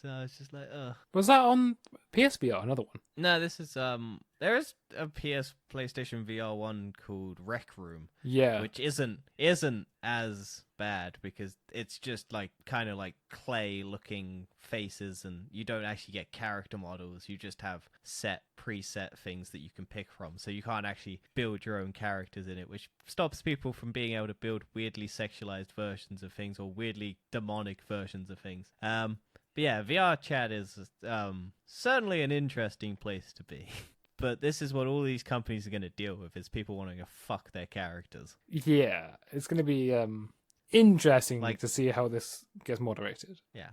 [SPEAKER 2] So I was just like, ugh.
[SPEAKER 1] Was that on PSVR, another one?
[SPEAKER 2] No, this is, there is a PlayStation VR one called Rec Room.
[SPEAKER 1] Yeah.
[SPEAKER 2] Which isn't as bad, because it's just like, kind of like clay looking faces, and you don't actually get character models. You just have preset things that you can pick from. So you can't actually build your own characters in it, which stops people from being able to build weirdly sexualized versions of things, or weirdly demonic versions of things. But yeah, VR chat is certainly an interesting place to be. But this is what all these companies are going to deal with, is people wanting to fuck their characters.
[SPEAKER 1] Yeah, it's going to be interesting
[SPEAKER 2] Like-
[SPEAKER 1] to see how this gets moderated.
[SPEAKER 2] Yeah,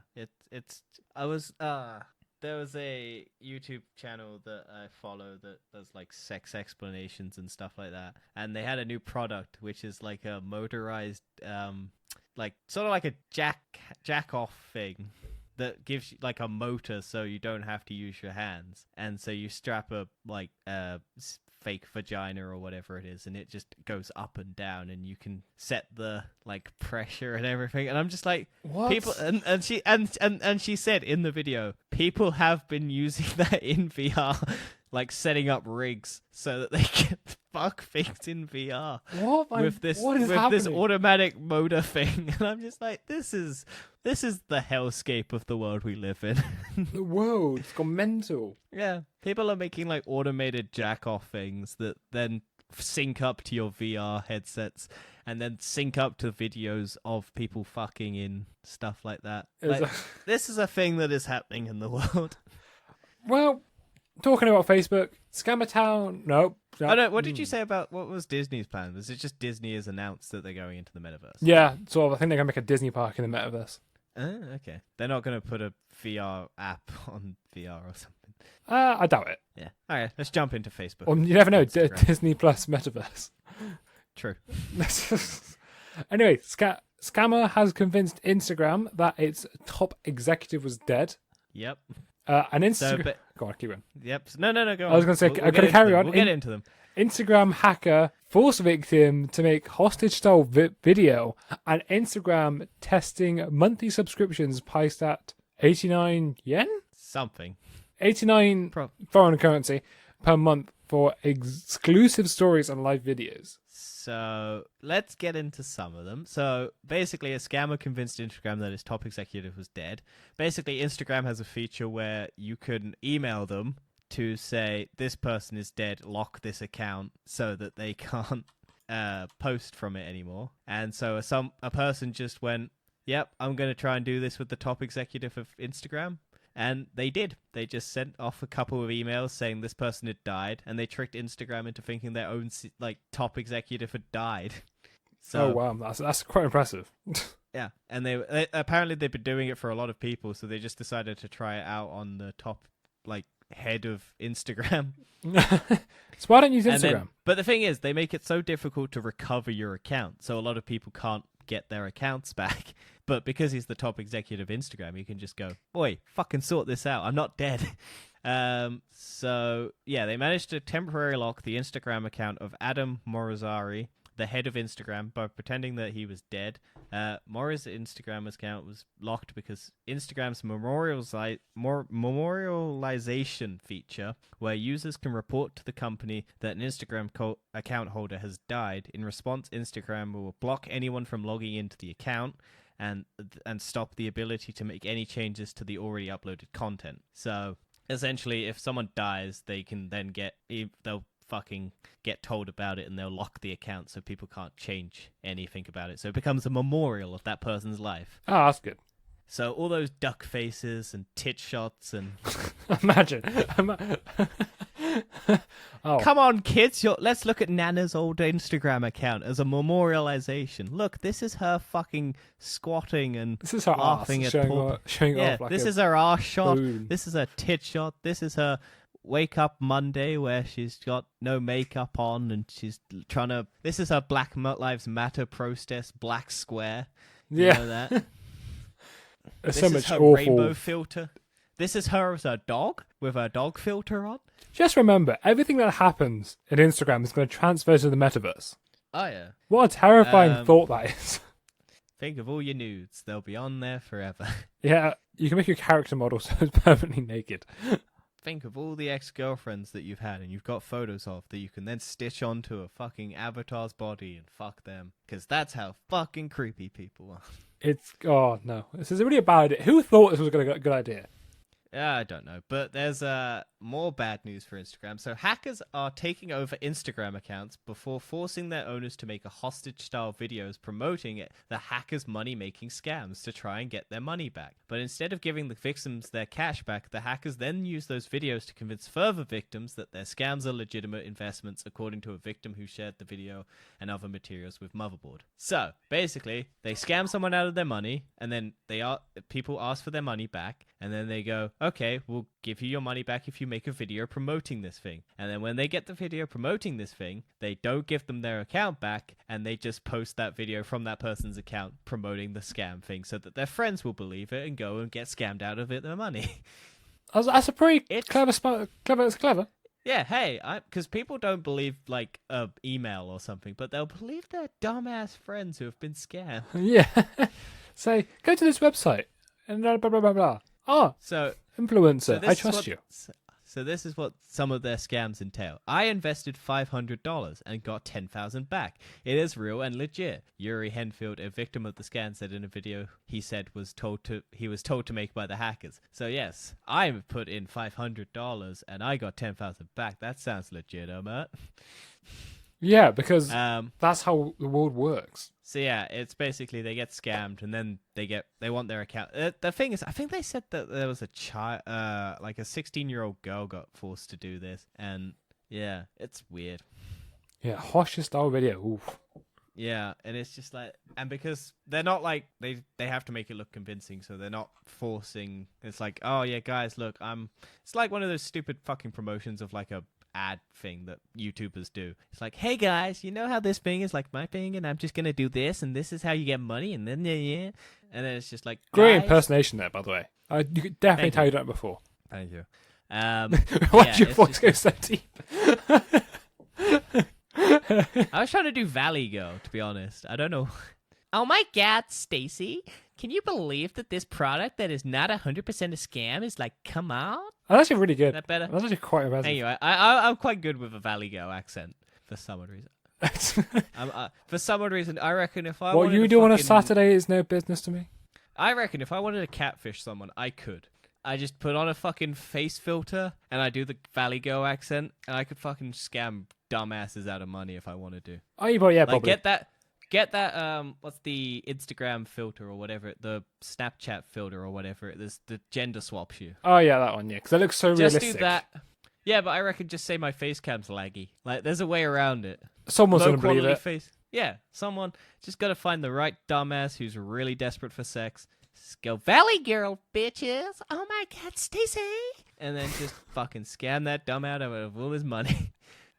[SPEAKER 2] there was a YouTube channel that I follow that does like sex explanations and stuff like that, and they had a new product which is like a motorized, like sort of like a jack off thing that gives you like a motor, so you don't have to use your hands, and so you strap a like fake vagina or whatever it is, and it just goes up and down, and you can set the like pressure and everything. And I'm just like,
[SPEAKER 1] What?
[SPEAKER 2] people, and she said in the video, people have been using that in VR, like setting up rigs so that they can fuck things in VR
[SPEAKER 1] What?
[SPEAKER 2] with this
[SPEAKER 1] happening?
[SPEAKER 2] automatic motor thing. And I'm just like, this is the hellscape of the world we live in.
[SPEAKER 1] The world, it's gone mental.
[SPEAKER 2] Yeah, people are making like automated jack-off things that then sync up to your VR headsets, and then sync up to videos of people fucking in stuff like that. Like, this is a thing that is happening in the world.
[SPEAKER 1] Well, talking about Facebook, Scammer Town. Nope.
[SPEAKER 2] I don't. What did you say about what was Disney's plan? Was it just Disney has announced that they're going into the metaverse?
[SPEAKER 1] Yeah, sort of. I think they're gonna make a Disney park in the metaverse.
[SPEAKER 2] Oh, okay. They're not going to put a VR app on VR or something.
[SPEAKER 1] I doubt it.
[SPEAKER 2] Yeah. All right. Let's jump into Facebook.
[SPEAKER 1] You never know.
[SPEAKER 2] Instagram.
[SPEAKER 1] Disney Plus metaverse.
[SPEAKER 2] True.
[SPEAKER 1] Anyway, Scammer has convinced Instagram that its top executive was dead.
[SPEAKER 2] Yep.
[SPEAKER 1] And Instagram.
[SPEAKER 2] So, but,
[SPEAKER 1] Go on, keep going.
[SPEAKER 2] yep. No. Go on.
[SPEAKER 1] I was going to say,
[SPEAKER 2] We'll
[SPEAKER 1] could I
[SPEAKER 2] get
[SPEAKER 1] carry
[SPEAKER 2] into them.
[SPEAKER 1] on?
[SPEAKER 2] We'll get into them.
[SPEAKER 1] Instagram hacker forced victim to make hostage-style video, and Instagram testing monthly subscriptions priced at 89 yen?
[SPEAKER 2] Something.
[SPEAKER 1] 89 foreign currency per month for exclusive stories and live videos.
[SPEAKER 2] So let's get into some of them. So basically, a scammer convinced Instagram that his top executive was dead. Basically, Instagram has a feature where you can email them to say, this person is dead, lock this account so that they can't post from it anymore. And so a person just went, yep, I'm going to try and do this with the top executive of Instagram. And they did. They just sent off a couple of emails saying this person had died, and they tricked Instagram into thinking their own top executive had died. So,
[SPEAKER 1] oh wow, that's quite impressive.
[SPEAKER 2] yeah, and they apparently they've been doing it for a lot of people, so they just decided to try it out on the top head of Instagram.
[SPEAKER 1] So why don't you use Instagram?
[SPEAKER 2] But the thing is, they make it so difficult to recover your account, so a lot of people can't get their accounts back. But because he's the top executive of Instagram, you can just go, boy, fucking sort this out. I'm not dead. So, yeah, they managed to temporarily lock the Instagram account of Adam Morizari, the head of Instagram, by pretending that he was dead. Mori's Instagram account was locked because Instagram's memorialization feature, where users can report to the company that an Instagram account holder has died. In response, Instagram will block anyone from logging into the account and stop the ability to make any changes to the already uploaded content. So essentially, if someone dies, they can then they'll fucking get told about it, and they'll lock the account so people can't change anything about it. So it becomes a memorial of that person's life.
[SPEAKER 1] Oh, that's good.
[SPEAKER 2] So all those duck faces and tit shots and
[SPEAKER 1] Imagine. Oh.
[SPEAKER 2] Come on, kids! Let's look at Nana's old Instagram account as a memorialization. Look, this is her fucking squatting and
[SPEAKER 1] This is her
[SPEAKER 2] laughing
[SPEAKER 1] arse
[SPEAKER 2] at
[SPEAKER 1] showing
[SPEAKER 2] yeah,
[SPEAKER 1] off like
[SPEAKER 2] this is her arse shot.
[SPEAKER 1] balloon.
[SPEAKER 2] This is her tit shot. This is her Wake Up Monday where she's got no makeup on and she's trying to... This is her Black Lives Matter protest, black square. You know that?
[SPEAKER 1] There's
[SPEAKER 2] This
[SPEAKER 1] so
[SPEAKER 2] is
[SPEAKER 1] much
[SPEAKER 2] her
[SPEAKER 1] awful...
[SPEAKER 2] rainbow filter. This is her as a dog with her dog filter on.
[SPEAKER 1] Just remember, everything that happens in Instagram is going to transfer to the metaverse.
[SPEAKER 2] Oh, yeah.
[SPEAKER 1] What a terrifying thought that is.
[SPEAKER 2] Think of all your nudes. They'll be on there forever.
[SPEAKER 1] Yeah, you can make your character model so it's permanently naked.
[SPEAKER 2] Think of all the ex-girlfriends that you've had and you've got photos of that you can then stitch onto a fucking avatar's body and fuck them. Because that's how fucking creepy people are.
[SPEAKER 1] Oh no, this is really a bad idea. Who thought this was a good idea?
[SPEAKER 2] I don't know, but there's more bad news for Instagram. So hackers are taking over Instagram accounts before forcing their owners to make a hostage-style videos promoting the hackers' money-making scams to try and get their money back. But instead of giving the victims their cash back, the hackers then use those videos to convince further victims that their scams are legitimate investments, according to a victim who shared the video and other materials with Motherboard. So basically, they scam someone out of their money, and then people ask for their money back, and then they go, okay, we'll give you your money back if you make a video promoting this thing. And then when they get the video promoting this thing, they don't give them their account back, and they just post that video from that person's account promoting the scam thing so that their friends will believe it and go and get scammed out of their money.
[SPEAKER 1] That's a pretty clever. It's clever.
[SPEAKER 2] Yeah, hey, because people don't believe, like, a email or something, but they'll believe their dumbass friends who have been scammed.
[SPEAKER 1] Yeah. Say, go to this website, and blah, blah, blah, blah, blah. Oh,
[SPEAKER 2] So...
[SPEAKER 1] influencer, I trust you.
[SPEAKER 2] So this is what some of their scams entail. I invested $500 and got $10,000 back. It is real and legit. Yuri Henfield, a victim of the scam, said in a video he was told to make by the hackers. So yes, I put in $500 and I got $10,000 back. That sounds legitimate.
[SPEAKER 1] Yeah, because that's how the world works.
[SPEAKER 2] So yeah, it's basically they get scammed and then they want their account. The thing is, I think they said that there was a child, like a 16-year-old girl got forced to do this, and yeah, it's weird.
[SPEAKER 1] Yeah, Hosha style video. Oof.
[SPEAKER 2] Yeah, and it's just like, and because they're not like they have to make it look convincing, so they're not forcing. It's like, oh yeah, guys, look, It's like one of those stupid fucking promotions of like a ad thing that YouTubers do. It's like, hey guys, you know how this thing is like my thing, and I'm just gonna do this, and this is how you get money, and then yeah, and then it's just like
[SPEAKER 1] great
[SPEAKER 2] guys.
[SPEAKER 1] Impersonation there, by the way. You could definitely tell you done it before.
[SPEAKER 2] Thank you.
[SPEAKER 1] Why did your voice go so deep?
[SPEAKER 2] I was trying to do Valley Girl, to be honest. I don't know.
[SPEAKER 3] Oh my God, Stacy. Can you believe that this product that is not 100% a scam is like, come out?
[SPEAKER 1] That's actually really good.
[SPEAKER 3] That better?
[SPEAKER 1] That's actually quite impressive.
[SPEAKER 3] Anyway, I'm quite good with a Valley Girl accent for some odd reason. For some odd reason, I reckon if I
[SPEAKER 1] what
[SPEAKER 3] wanted
[SPEAKER 1] you
[SPEAKER 3] to
[SPEAKER 1] do on a
[SPEAKER 3] fucking-
[SPEAKER 1] Saturday is no business to me.
[SPEAKER 3] I reckon if I wanted to catfish someone, I could. I just put on a fucking face filter and I do the Valley Girl accent, and I could fucking scam dumbasses out of money if I wanted to.
[SPEAKER 1] Oh, yeah,
[SPEAKER 3] Like
[SPEAKER 1] probably.
[SPEAKER 3] get that what's the Instagram filter or whatever, the Snapchat filter or whatever it is, the gender swaps you.
[SPEAKER 1] Oh yeah, that one. Yeah, because that looks so
[SPEAKER 3] Just
[SPEAKER 1] realistic.
[SPEAKER 3] do that. Yeah, but I reckon just say my face cam's laggy. Like there's a way around it.
[SPEAKER 1] Someone's
[SPEAKER 3] Low
[SPEAKER 1] gonna believe
[SPEAKER 3] quality
[SPEAKER 1] it.
[SPEAKER 3] face. Yeah, someone just gotta find the right dumbass who's really desperate for sex. Just go Valley Girl, bitches. Oh my God, Stacy. And then just fucking scam that dumb out of all his money.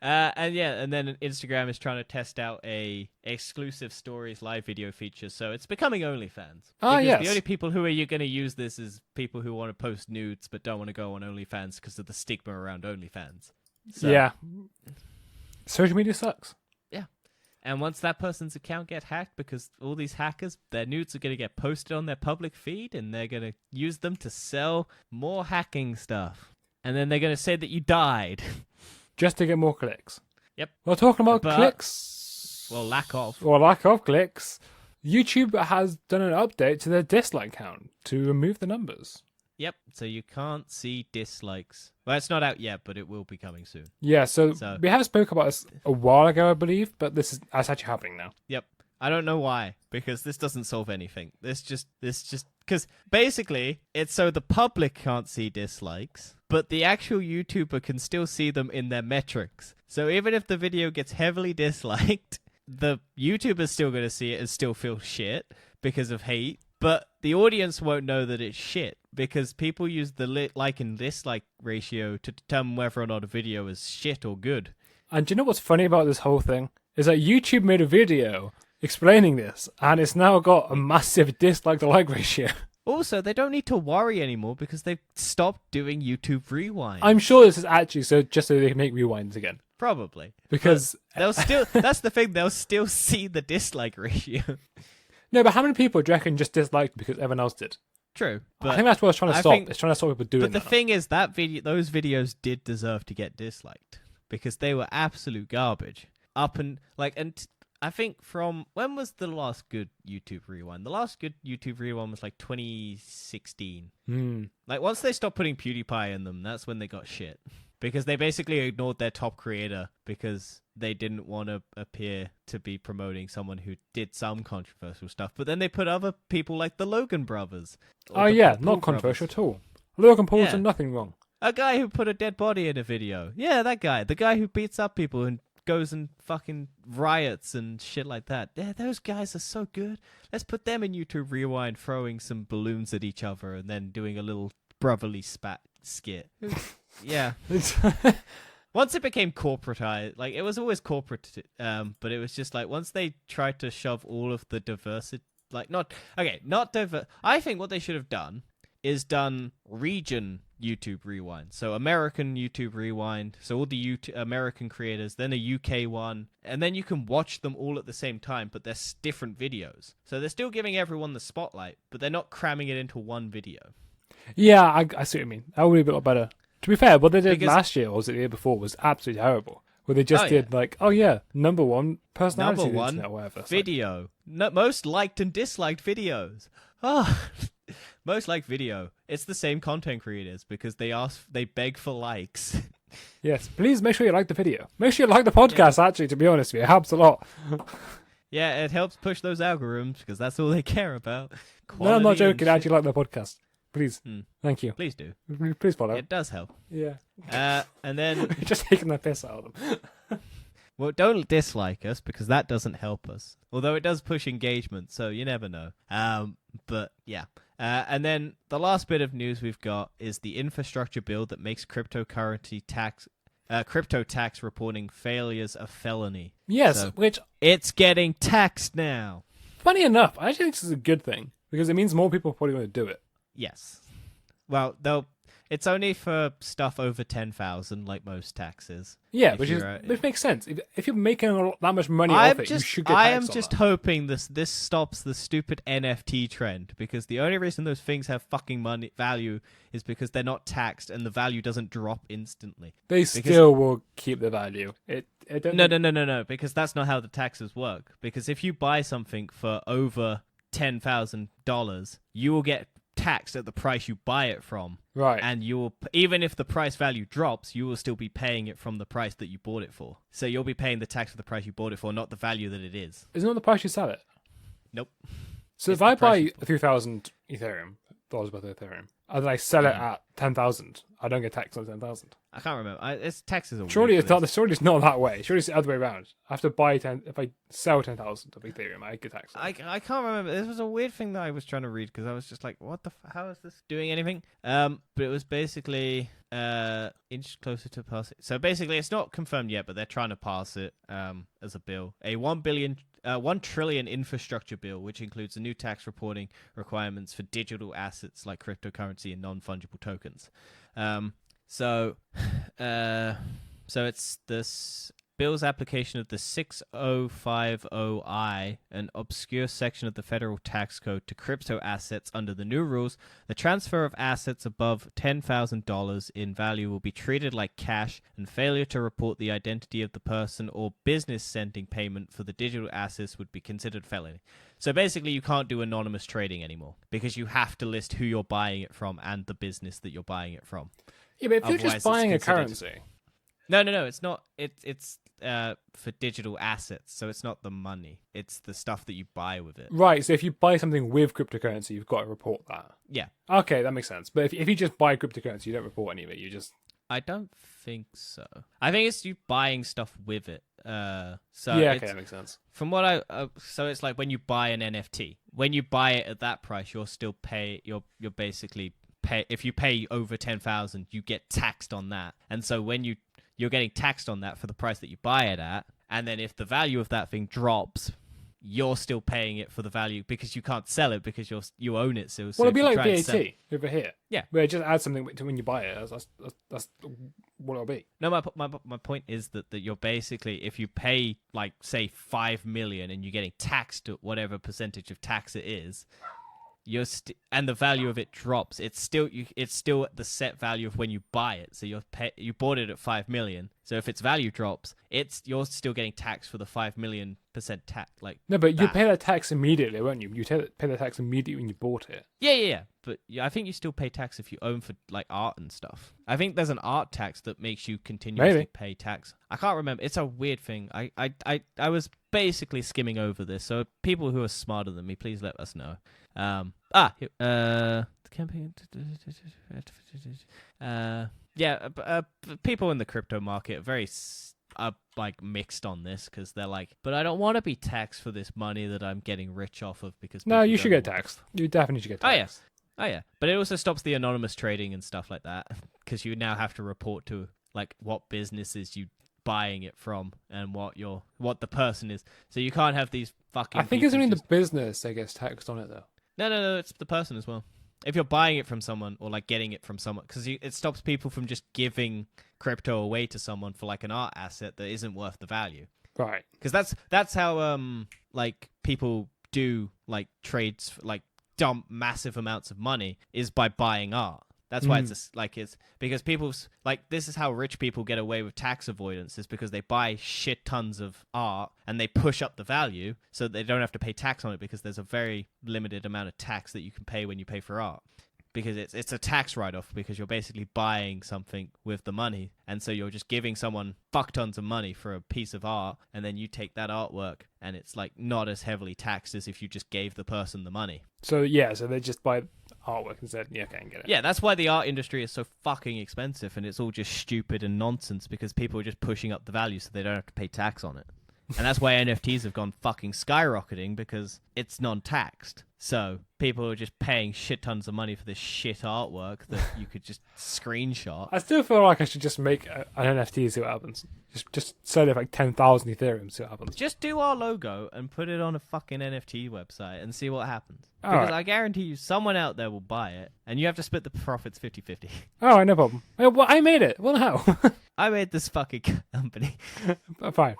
[SPEAKER 3] And then Instagram is trying to test out a exclusive stories live video feature, so it's becoming OnlyFans.
[SPEAKER 1] Ah,
[SPEAKER 3] Because
[SPEAKER 1] yes.
[SPEAKER 3] the only people who are going to use this is people who want to post nudes but don't want to go on OnlyFans because of the stigma around OnlyFans. So,
[SPEAKER 1] Yeah. Social media sucks.
[SPEAKER 3] And once that person's account get hacked, because all these hackers, their nudes are going to get posted on their public feed, and they're going to use them to sell more hacking stuff. And then they're going to say that you died.
[SPEAKER 1] Just to get more clicks.
[SPEAKER 3] Yep.
[SPEAKER 1] Well, talking about
[SPEAKER 3] But-
[SPEAKER 1] clicks.
[SPEAKER 3] Well, lack of.
[SPEAKER 1] Or lack of clicks. YouTube has done an update to their dislike count to remove the numbers.
[SPEAKER 3] Yep, so you can't see dislikes. Well, it's not out yet, but it will be coming soon.
[SPEAKER 1] Yeah, so
[SPEAKER 3] So-
[SPEAKER 1] we have spoke about this a while ago, I believe, but that's actually happening now.
[SPEAKER 3] Yep. I don't know why, because this doesn't solve anything. This just because basically it's so the public can't see dislikes, but the actual YouTuber can still see them in their metrics. So even if the video gets heavily disliked, the YouTuber's still going to see it and still feel shit because of hate, but the audience won't know that it's shit because people use the like and dislike ratio to determine whether or not a video is shit or good.
[SPEAKER 1] And do you know what's funny about this whole thing? Is that YouTube made a video explaining this, and it's now got a massive dislike to like ratio.
[SPEAKER 3] Also, they don't need to worry anymore because they've stopped doing YouTube Rewind.
[SPEAKER 1] I'm sure this is actually just so they can make rewinds again.
[SPEAKER 3] Probably.
[SPEAKER 1] Because
[SPEAKER 3] They'll still, that's the thing, they'll still see the dislike ratio.
[SPEAKER 1] no, but how many people do you reckon just disliked because everyone else did?
[SPEAKER 3] True.
[SPEAKER 1] I
[SPEAKER 3] But,
[SPEAKER 1] think that's what it's trying to
[SPEAKER 3] I
[SPEAKER 1] stop.
[SPEAKER 3] think-
[SPEAKER 1] It's trying to stop people doing
[SPEAKER 3] but the
[SPEAKER 1] that.
[SPEAKER 3] thing is, those videos did deserve to get disliked because they were absolute garbage. I think from, when was the last good YouTube Rewind? The last good YouTube Rewind was like 2016. Like, once they stopped putting PewDiePie in them, that's when they got shit. Because they basically ignored their top creator because they didn't want to appear to be promoting someone who did some controversial stuff. But then they put other people like the Logan brothers. or
[SPEAKER 1] Oh
[SPEAKER 3] the
[SPEAKER 1] yeah,
[SPEAKER 3] Paul
[SPEAKER 1] not controversial
[SPEAKER 3] brothers.
[SPEAKER 1] at all. Logan Paul's
[SPEAKER 3] Yeah.
[SPEAKER 1] done nothing wrong.
[SPEAKER 3] A guy who put a dead body in a video. Yeah, that guy. The guy who beats up people and goes and fucking riots and shit like that. Yeah, those guys are so good. Let's put them in YouTube Rewind throwing some balloons at each other and then doing a little brotherly spat skit. Yeah. Once it became corporatized, like it was always corporate, but it was just like once they tried to shove all of the diversity, like not diverse. I think what they should have done is done region YouTube Rewind. So American YouTube Rewind, so all the American creators, then a UK one, and then you can watch them all at the same time, but they're different videos. So they're still giving everyone the spotlight, but they're not cramming it into one video.
[SPEAKER 1] Yeah, I see what you mean. That would be a lot better. To be fair, what they did
[SPEAKER 3] Because-
[SPEAKER 1] last year, or was it the year before, was absolutely terrible. Where they just
[SPEAKER 3] Oh, yeah.
[SPEAKER 1] did like, oh yeah, number one personality
[SPEAKER 3] Number
[SPEAKER 1] of the
[SPEAKER 3] one
[SPEAKER 1] internet, or whatever. It's
[SPEAKER 3] video. Most liked and disliked videos. Ah, most liked video. It's the same content creators because they beg for likes.
[SPEAKER 1] like, yes, please make sure you like the video. Make sure you like the podcast. Actually, to be honest with you, it helps a lot.
[SPEAKER 3] Yeah, it helps push those algorithms because that's all they care about.
[SPEAKER 1] No, I'm
[SPEAKER 3] Quality
[SPEAKER 1] not
[SPEAKER 3] and
[SPEAKER 1] joking.
[SPEAKER 3] shit.
[SPEAKER 1] Actually, like the podcast. Please, thank you.
[SPEAKER 3] Please do.
[SPEAKER 1] Please follow.
[SPEAKER 3] It does help.
[SPEAKER 1] Yeah,
[SPEAKER 3] And then,
[SPEAKER 1] just taking the piss out of them.
[SPEAKER 3] well, don't dislike us because that doesn't help us. Although it does push engagement, so you never know. But yeah. And then the last bit of news we've got is the infrastructure bill that makes crypto tax reporting failures a felony.
[SPEAKER 1] Yes,
[SPEAKER 3] So-
[SPEAKER 1] which
[SPEAKER 3] It's getting taxed now.
[SPEAKER 1] funny enough, I actually think this is a good thing because it means more people are probably going to do it.
[SPEAKER 3] Yes. Well, It's only for stuff over 10,000, like most taxes.
[SPEAKER 1] Yeah,
[SPEAKER 3] If
[SPEAKER 1] which makes sense. If you're making that much money off it, you should get
[SPEAKER 3] I
[SPEAKER 1] taxed
[SPEAKER 3] am
[SPEAKER 1] on
[SPEAKER 3] just
[SPEAKER 1] that.
[SPEAKER 3] hoping this stops the stupid NFT trend, because the only reason those things have fucking money value is because they're not taxed and the value doesn't drop instantly.
[SPEAKER 1] They still will keep the value.
[SPEAKER 3] No, because that's not how the taxes work. Because if you buy something for over $10,000, you will get taxed at the price you buy it from.
[SPEAKER 1] Right.
[SPEAKER 3] And even if the price value drops, you will still be paying it from the price that you bought it for. So you'll be paying the tax for the price you bought it for, not the value that it is.
[SPEAKER 1] Isn't it the price you sell it?
[SPEAKER 3] Nope.
[SPEAKER 1] So
[SPEAKER 3] It's
[SPEAKER 1] if I
[SPEAKER 3] the price
[SPEAKER 1] buy 3,000 Ethereum, dollars worth of Ethereum, and then I sell it at 10,000, I don't get taxed on 10,000.
[SPEAKER 3] I can't remember. It's taxes are
[SPEAKER 1] Surely
[SPEAKER 3] weird
[SPEAKER 1] it's
[SPEAKER 3] for
[SPEAKER 1] not.
[SPEAKER 3] this.
[SPEAKER 1] Surely it's not that way. Surely it's the other way around. I have to buy 10. If I sell 10,000 of Ethereum, I get taxed.
[SPEAKER 3] I can't remember. This was a weird thing that I was trying to read, because I was just like, what the how is this doing anything? But it was basically inch closer to pass it. So basically, it's not confirmed yet, but they're trying to pass it as a bill. A 1 trillion infrastructure bill, which includes the new tax reporting requirements for digital assets like cryptocurrency and non-fungible tokens. So it's this bill's application of the 6050I, an obscure section of the federal tax code, to crypto assets. Under the new rules, the transfer of assets above $10,000 in value will be treated like cash, and failure to report the identity of the person or business sending payment for the digital assets would be considered felony. So basically, you can't do anonymous trading anymore, because you have to list who you're buying it from and the business that you're buying it from.
[SPEAKER 1] Yeah, but if you're
[SPEAKER 3] Otherwise,
[SPEAKER 1] just buying a
[SPEAKER 3] it's considered-
[SPEAKER 1] currency,
[SPEAKER 3] No, it's not. It's for digital assets, so it's not the money. It's the stuff that you buy with it.
[SPEAKER 1] right? So if you buy something with cryptocurrency, you've got to report that.
[SPEAKER 3] Yeah,
[SPEAKER 1] Okay, that makes sense. But if you just buy cryptocurrency, you don't report any of it. You just
[SPEAKER 3] I don't think so. I think it's you buying stuff with it. So
[SPEAKER 1] yeah,
[SPEAKER 3] it's,
[SPEAKER 1] okay, that makes sense.
[SPEAKER 3] from what so it's like when you buy an NFT. When you buy it at that price, you're still you're basically pay. If you pay over 10,000, you get taxed on that. And so when you're getting taxed on that for the price that you buy it at, and then if the value of that thing drops, you're still paying it for the value, because you can't sell it because you own it. So
[SPEAKER 1] Well, it'd
[SPEAKER 3] if
[SPEAKER 1] be
[SPEAKER 3] you
[SPEAKER 1] like
[SPEAKER 3] try and sell-
[SPEAKER 1] VAT over here.
[SPEAKER 3] Yeah.
[SPEAKER 1] Where it just adds something to when you buy it. That's what it'll be.
[SPEAKER 3] No, my point is that you're basically, if you pay like say 5 million and you're getting taxed at whatever percentage of tax it is, and the value of it drops, it's still at the set value of when you buy it. So you bought it at 5 million. So if its value drops, you're still getting taxed for the 5 million % tax. Like
[SPEAKER 1] No, but you
[SPEAKER 3] that.
[SPEAKER 1] pay that tax immediately, won't you? You pay the tax immediately when you bought it.
[SPEAKER 3] Yeah. But I think you still pay tax if you own for like art and stuff. I think there's an art tax that makes you continuously
[SPEAKER 1] Maybe.
[SPEAKER 3] pay tax. I can't remember. It's a weird thing. I was basically skimming over this. So people who are smarter than me, please let us know. Campaign. People in the crypto market are very like mixed on this, because they're like, but I don't want to be taxed for this money that I'm getting rich off of, because
[SPEAKER 1] No,
[SPEAKER 3] people
[SPEAKER 1] you should
[SPEAKER 3] don't
[SPEAKER 1] get
[SPEAKER 3] want-
[SPEAKER 1] taxed. You definitely should get
[SPEAKER 3] Oh, yeah.
[SPEAKER 1] taxed.
[SPEAKER 3] Oh yeah, but it also stops the anonymous trading and stuff like that, because you now have to report to like what businesses you buying it from and what the person is. So you can't have these fucking.
[SPEAKER 1] I think it's
[SPEAKER 3] people
[SPEAKER 1] only
[SPEAKER 3] just-
[SPEAKER 1] the business that gets taxed on it, though.
[SPEAKER 3] No, it's the person as well. If you're buying it from someone or like getting it from someone, because it stops people from just giving crypto away to someone for like an art asset that isn't worth the value.
[SPEAKER 1] Right.
[SPEAKER 3] Because that's how like people do like trades, like dump massive amounts of money, is by buying art. That's why it's because people's like, this is how rich people get away with tax avoidance, is because they buy shit tons of art and they push up the value so they don't have to pay tax on it, because there's a very limited amount of tax that you can pay when you pay for art. Because it's a tax write-off, because you're basically buying something with the money, and so you're just giving someone fuck tons of money for a piece of art, and then you take that artwork, and it's like not as heavily taxed as if you just gave the person the money.
[SPEAKER 1] So they just buy artwork and said, yeah, okay, I can get it.
[SPEAKER 3] Yeah, that's why the art industry is so fucking expensive, and it's all just stupid and nonsense, because people are just pushing up the value so they don't have to pay tax on it. And that's why NFTs have gone fucking skyrocketing, because it's non-taxed. So people are just paying shit tons of money for this shit artwork that you could just screenshot.
[SPEAKER 1] I still feel like I should just make an NFT, see what happens. Just sell it for like 10,000 Ethereum, see what happens.
[SPEAKER 3] Just do our logo and put it on a fucking NFT website and see what happens.
[SPEAKER 1] All
[SPEAKER 3] Because
[SPEAKER 1] right.
[SPEAKER 3] I guarantee you someone out there will buy it, and you have to split the profits 50-50.
[SPEAKER 1] All right, no problem. Well, I made it. Well, how?
[SPEAKER 3] I made this fucking company.
[SPEAKER 1] Fine.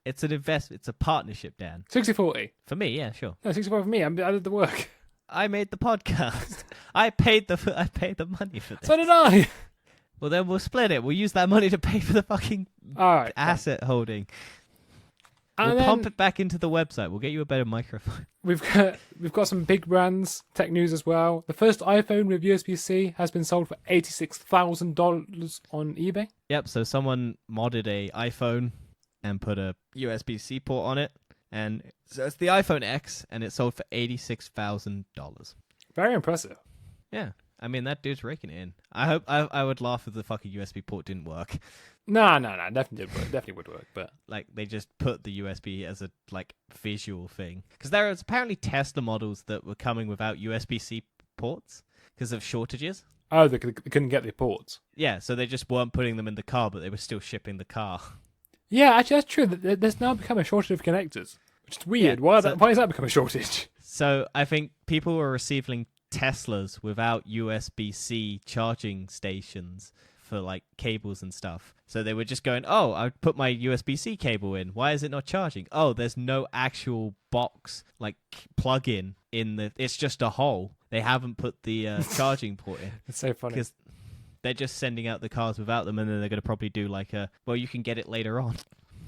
[SPEAKER 3] It's an investment. It's a partnership, Dan.
[SPEAKER 1] 60-40.
[SPEAKER 3] For me, yeah, sure.
[SPEAKER 1] No, 64 for me. I did the work.
[SPEAKER 3] I made the podcast. I paid the money for this.
[SPEAKER 1] So did I.
[SPEAKER 3] Well, then we'll split it. We'll use that money to pay for the fucking
[SPEAKER 1] All right.
[SPEAKER 3] asset holding.
[SPEAKER 1] And
[SPEAKER 3] We'll
[SPEAKER 1] then
[SPEAKER 3] pump it back into the website. We'll get you a better microphone.
[SPEAKER 1] we've got some big brands, tech news as well. The first iPhone with USB-C has been sold for $86,000 on eBay.
[SPEAKER 3] Yep. So someone modded a iPhone and put a USB-C port on it, and so it's the iPhone X, and it sold for $86,000.
[SPEAKER 1] Very impressive.
[SPEAKER 3] Yeah. I mean, that dude's raking it in. I hope I would laugh if the fucking USB port didn't work.
[SPEAKER 1] No, definitely did work. Definitely would work, but
[SPEAKER 3] Like, they just put the USB as a, like, visual thing. Because there was apparently Tesla models that were coming without USB-C ports because of shortages.
[SPEAKER 1] oh, they couldn't get the ports.
[SPEAKER 3] Yeah, so they just weren't putting them in the car, but they were still shipping the car.
[SPEAKER 1] Yeah, actually, that's true. There's now become a shortage of connectors, which is weird.
[SPEAKER 3] Yeah,
[SPEAKER 1] why
[SPEAKER 3] so-
[SPEAKER 1] has that become a shortage?
[SPEAKER 3] So I think people were receiving Teslas without USB-C charging stations for, like, cables and stuff. So they were just going, oh, I put my USB-C cable in. Why is it not charging? Oh, there's no actual box, like, plug-in in the... It's just a hole. They haven't put the charging port in.
[SPEAKER 1] It's so funny.
[SPEAKER 3] Because they're just sending out the cars without them, and then they're going to probably do, like, well, you can get it later on.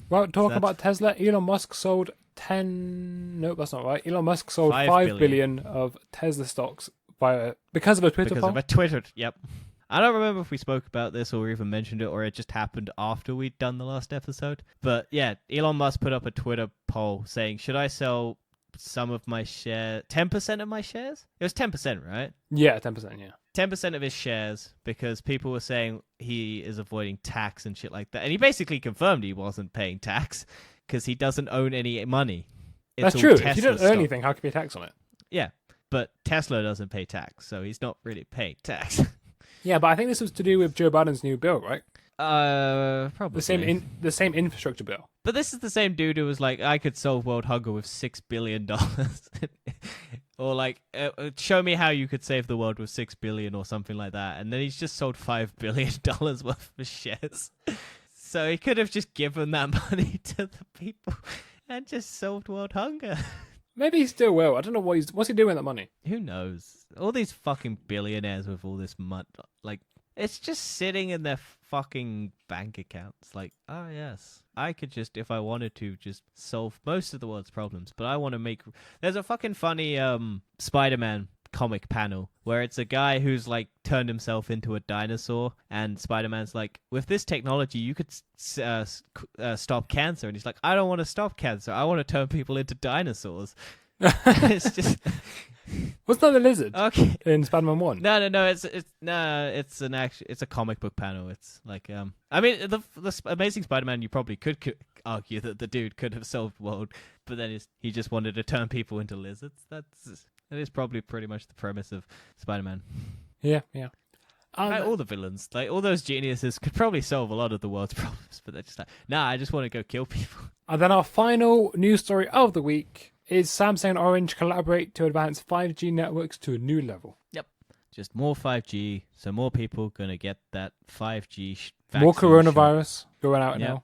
[SPEAKER 1] Well, talking
[SPEAKER 3] that's-
[SPEAKER 1] about Tesla, Elon Musk sold 10... Nope, that's not right. Elon Musk sold
[SPEAKER 3] 5
[SPEAKER 1] 5 billion of Tesla stocks because of a Twitter
[SPEAKER 3] Because
[SPEAKER 1] poll.
[SPEAKER 3] of a Twitter... Yep. I don't remember if we spoke about this or even mentioned it, or it just happened after we'd done the last episode. But yeah, Elon Musk put up a Twitter poll saying, should I sell some of my share, 10% of my shares? It was 10%, right?
[SPEAKER 1] Yeah, 10%, yeah.
[SPEAKER 3] 10% of his shares, because people were saying he is avoiding tax and shit like that. And he basically confirmed he wasn't paying tax because he doesn't own any money. It's
[SPEAKER 1] That's
[SPEAKER 3] all
[SPEAKER 1] true.
[SPEAKER 3] Tesla
[SPEAKER 1] If you don't
[SPEAKER 3] stock.
[SPEAKER 1] earn anything, how can you pay tax on it?
[SPEAKER 3] Yeah, but Tesla doesn't pay tax, so he's not really paying tax.
[SPEAKER 1] Yeah, but I think this was to do with Joe Biden's new bill, right?
[SPEAKER 3] Probably.
[SPEAKER 1] The same infrastructure bill.
[SPEAKER 3] But this is the same dude who was like, I could solve world hunger with $6 billion. Or like, show me how you could save the world with $6 billion or something like that. And then he's just sold $5 billion worth of shares. So he could have just given that money to the people and just solved world hunger.
[SPEAKER 1] Maybe he still will. I don't know what's he doing with that money.
[SPEAKER 3] Who knows? All these fucking billionaires with all this money, like, it's just sitting in their fucking bank accounts. Like, oh yes, I could just, if I wanted to, just solve most of the world's problems. But I want to make... There's a fucking funny Spider-Man comic panel where it's a guy who's like turned himself into a dinosaur, and Spider-Man's like, with this technology you could stop cancer, and he's like, I don't want to stop cancer, I want to turn people into dinosaurs. It's just
[SPEAKER 1] Wasn't that the lizard
[SPEAKER 3] okay.
[SPEAKER 1] in Spider-Man 1?
[SPEAKER 3] No, it's a comic book panel. It's like I mean, the Amazing Spider-Man, you probably could argue that the dude could have solved the world, but then he just wanted to turn people into lizards. That is probably pretty much the premise of Spider-Man.
[SPEAKER 1] Yeah.
[SPEAKER 3] Like, all the villains, like all those geniuses, could probably solve a lot of the world's problems, but they're just like, nah, I just want to go kill people.
[SPEAKER 1] And then our final news story of the week is Samsung and Orange collaborate to advance 5G networks to a new level.
[SPEAKER 3] Yep, just more 5G, so more people gonna get that 5G.
[SPEAKER 1] More
[SPEAKER 3] vaccine
[SPEAKER 1] coronavirus going out
[SPEAKER 3] Yep.
[SPEAKER 1] now.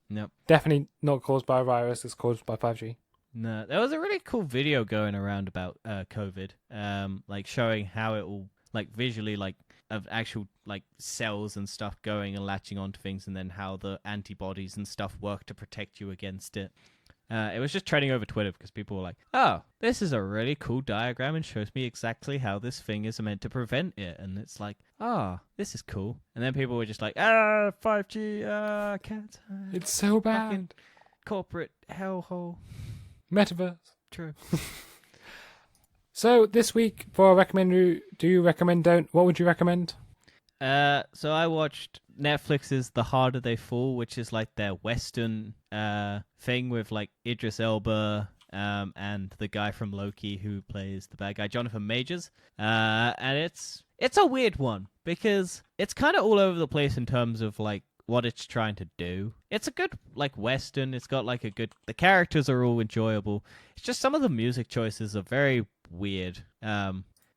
[SPEAKER 3] Yep.
[SPEAKER 1] Definitely not caused by a virus, it's caused by 5G.
[SPEAKER 3] No, there was a really cool video going around about COVID, like showing how it will, like visually, like of actual like cells and stuff going and latching onto things, and then how the antibodies and stuff work to protect you against it. It was just trending over Twitter because people were like, oh, this is a really cool diagram and shows me exactly how this thing is meant to prevent it. And it's like, this is cool. And then people were just like, 5G, can't.
[SPEAKER 1] It's so bad.
[SPEAKER 3] Fucking corporate hellhole.
[SPEAKER 1] Metaverse.
[SPEAKER 3] True.
[SPEAKER 1] So this week for our recommend, do you recommend, don't? What would you recommend?
[SPEAKER 3] So I watched Netflix's The Harder They Fall, which is like their Western thing with like Idris Elba and the guy from Loki who plays the bad guy, Jonathan Majors. And it's a weird one because it's kind of all over the place in terms of like what it's trying to do. It's a good like Western. It's got like the characters are all enjoyable. It's just some of the music choices are very weird.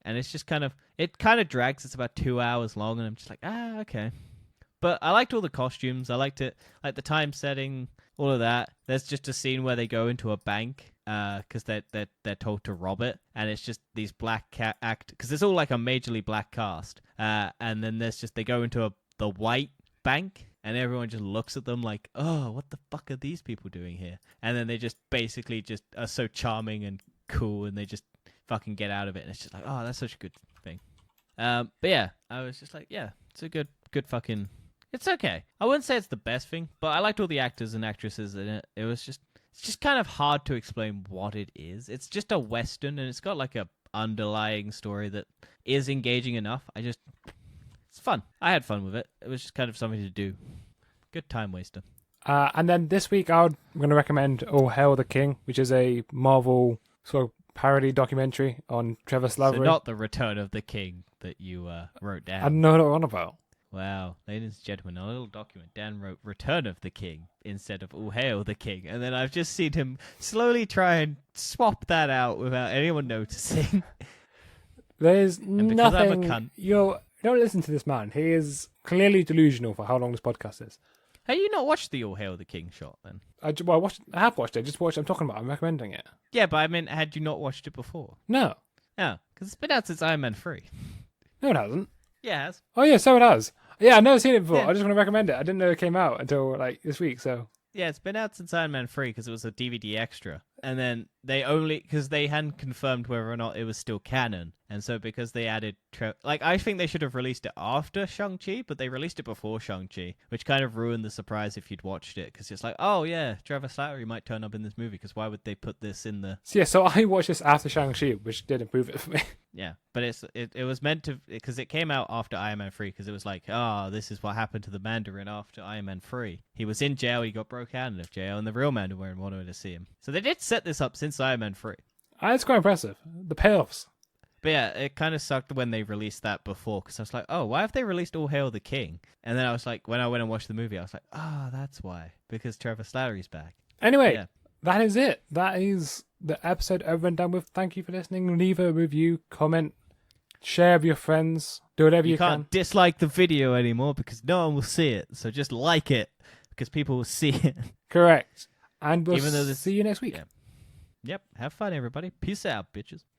[SPEAKER 3] And it's just kind of drags. It's about 2 hours long, and I'm just like, okay. But I liked all the costumes. I liked it, like the time setting, all of that. There's just a scene where they go into a bank because they're told to rob it, and it's just these black act because it's all like a majorly black cast. And then they go into the white bank, and everyone just looks at them like, oh, what the fuck are these people doing here? And then they just basically just are so charming and cool, and they just fucking get out of it, and it's just like, oh, that's such a good thing. But yeah, I was just like, yeah, it's a good fucking. It's okay. I wouldn't say it's the best thing, but I liked all the actors and actresses in it. It's just kind of hard to explain what it is. It's just a Western, and it's got like a underlying story that is engaging enough. It's fun. I had fun with it. It was just kind of something to do. Good time waster.
[SPEAKER 1] And then this week I'm going to recommend Oh Hail the King, which is a Marvel sort of parody documentary on Trevor Slattery.
[SPEAKER 3] So not the Return of the King that you wrote down.
[SPEAKER 1] I don't know what I'm on about.
[SPEAKER 3] Wow, ladies and gentlemen, a little document. Dan wrote Return of the King instead of All Hail the King. And then I've just seen him slowly try and swap that out without anyone noticing.
[SPEAKER 1] There's
[SPEAKER 3] because I'm a
[SPEAKER 1] nothing.
[SPEAKER 3] cunt.
[SPEAKER 1] You don't listen to this man. He is clearly delusional for how long this podcast is.
[SPEAKER 3] Hey, you not watched the All Hail the King shot then?
[SPEAKER 1] I have watched it. Just watched. I'm talking about. I'm recommending it.
[SPEAKER 3] Yeah, but I mean, had you not watched it before?
[SPEAKER 1] No,
[SPEAKER 3] Yeah, because it's been out since Iron Man 3.
[SPEAKER 1] no, it hasn't.
[SPEAKER 3] Yeah, it has.
[SPEAKER 1] Oh yeah, so it has. Yeah, I've never seen it before.
[SPEAKER 3] Yeah.
[SPEAKER 1] I just want to recommend it. I didn't know it came out until like this week. So
[SPEAKER 3] Yeah, it's been out since Iron Man 3 because it was a DVD extra. And then because they hadn't confirmed whether or not it was still canon. And so because they added, I think they should have released it after Shang-Chi, but they released it before Shang-Chi, which kind of ruined the surprise if you'd watched it. Because it's like, oh yeah, Trevor Slattery might turn up in this movie, because why would they put this in the...
[SPEAKER 1] So I watched this after Shang-Chi, which did improve it for me.
[SPEAKER 3] Yeah, but it was meant to, because it came out after Iron Man 3, because it was like, this is what happened to the Mandarin after Iron Man 3. He was in jail, he got broke out of jail, and the real Mandarin wanted to see him. So they did set this up since Iron Man 3.
[SPEAKER 1] It's quite impressive. The payoffs.
[SPEAKER 3] But yeah, it kind of sucked when they released that before, because I was like, oh, why have they released All Hail the King? And then I was like, when I went and watched the movie, I was like, that's why, because Trevor Slattery's back.
[SPEAKER 1] Anyway,
[SPEAKER 3] Yeah.
[SPEAKER 1] that is it. That is the episode over and done with. Thank you for listening. Leave a review, comment, share with your friends, do whatever you
[SPEAKER 3] can't dislike the video anymore because no one will see it. So just like it because people will see it.
[SPEAKER 1] Correct. And we'll
[SPEAKER 3] Even though
[SPEAKER 1] see you next week.
[SPEAKER 3] Yeah. Yep. Have fun, everybody. Peace out, bitches.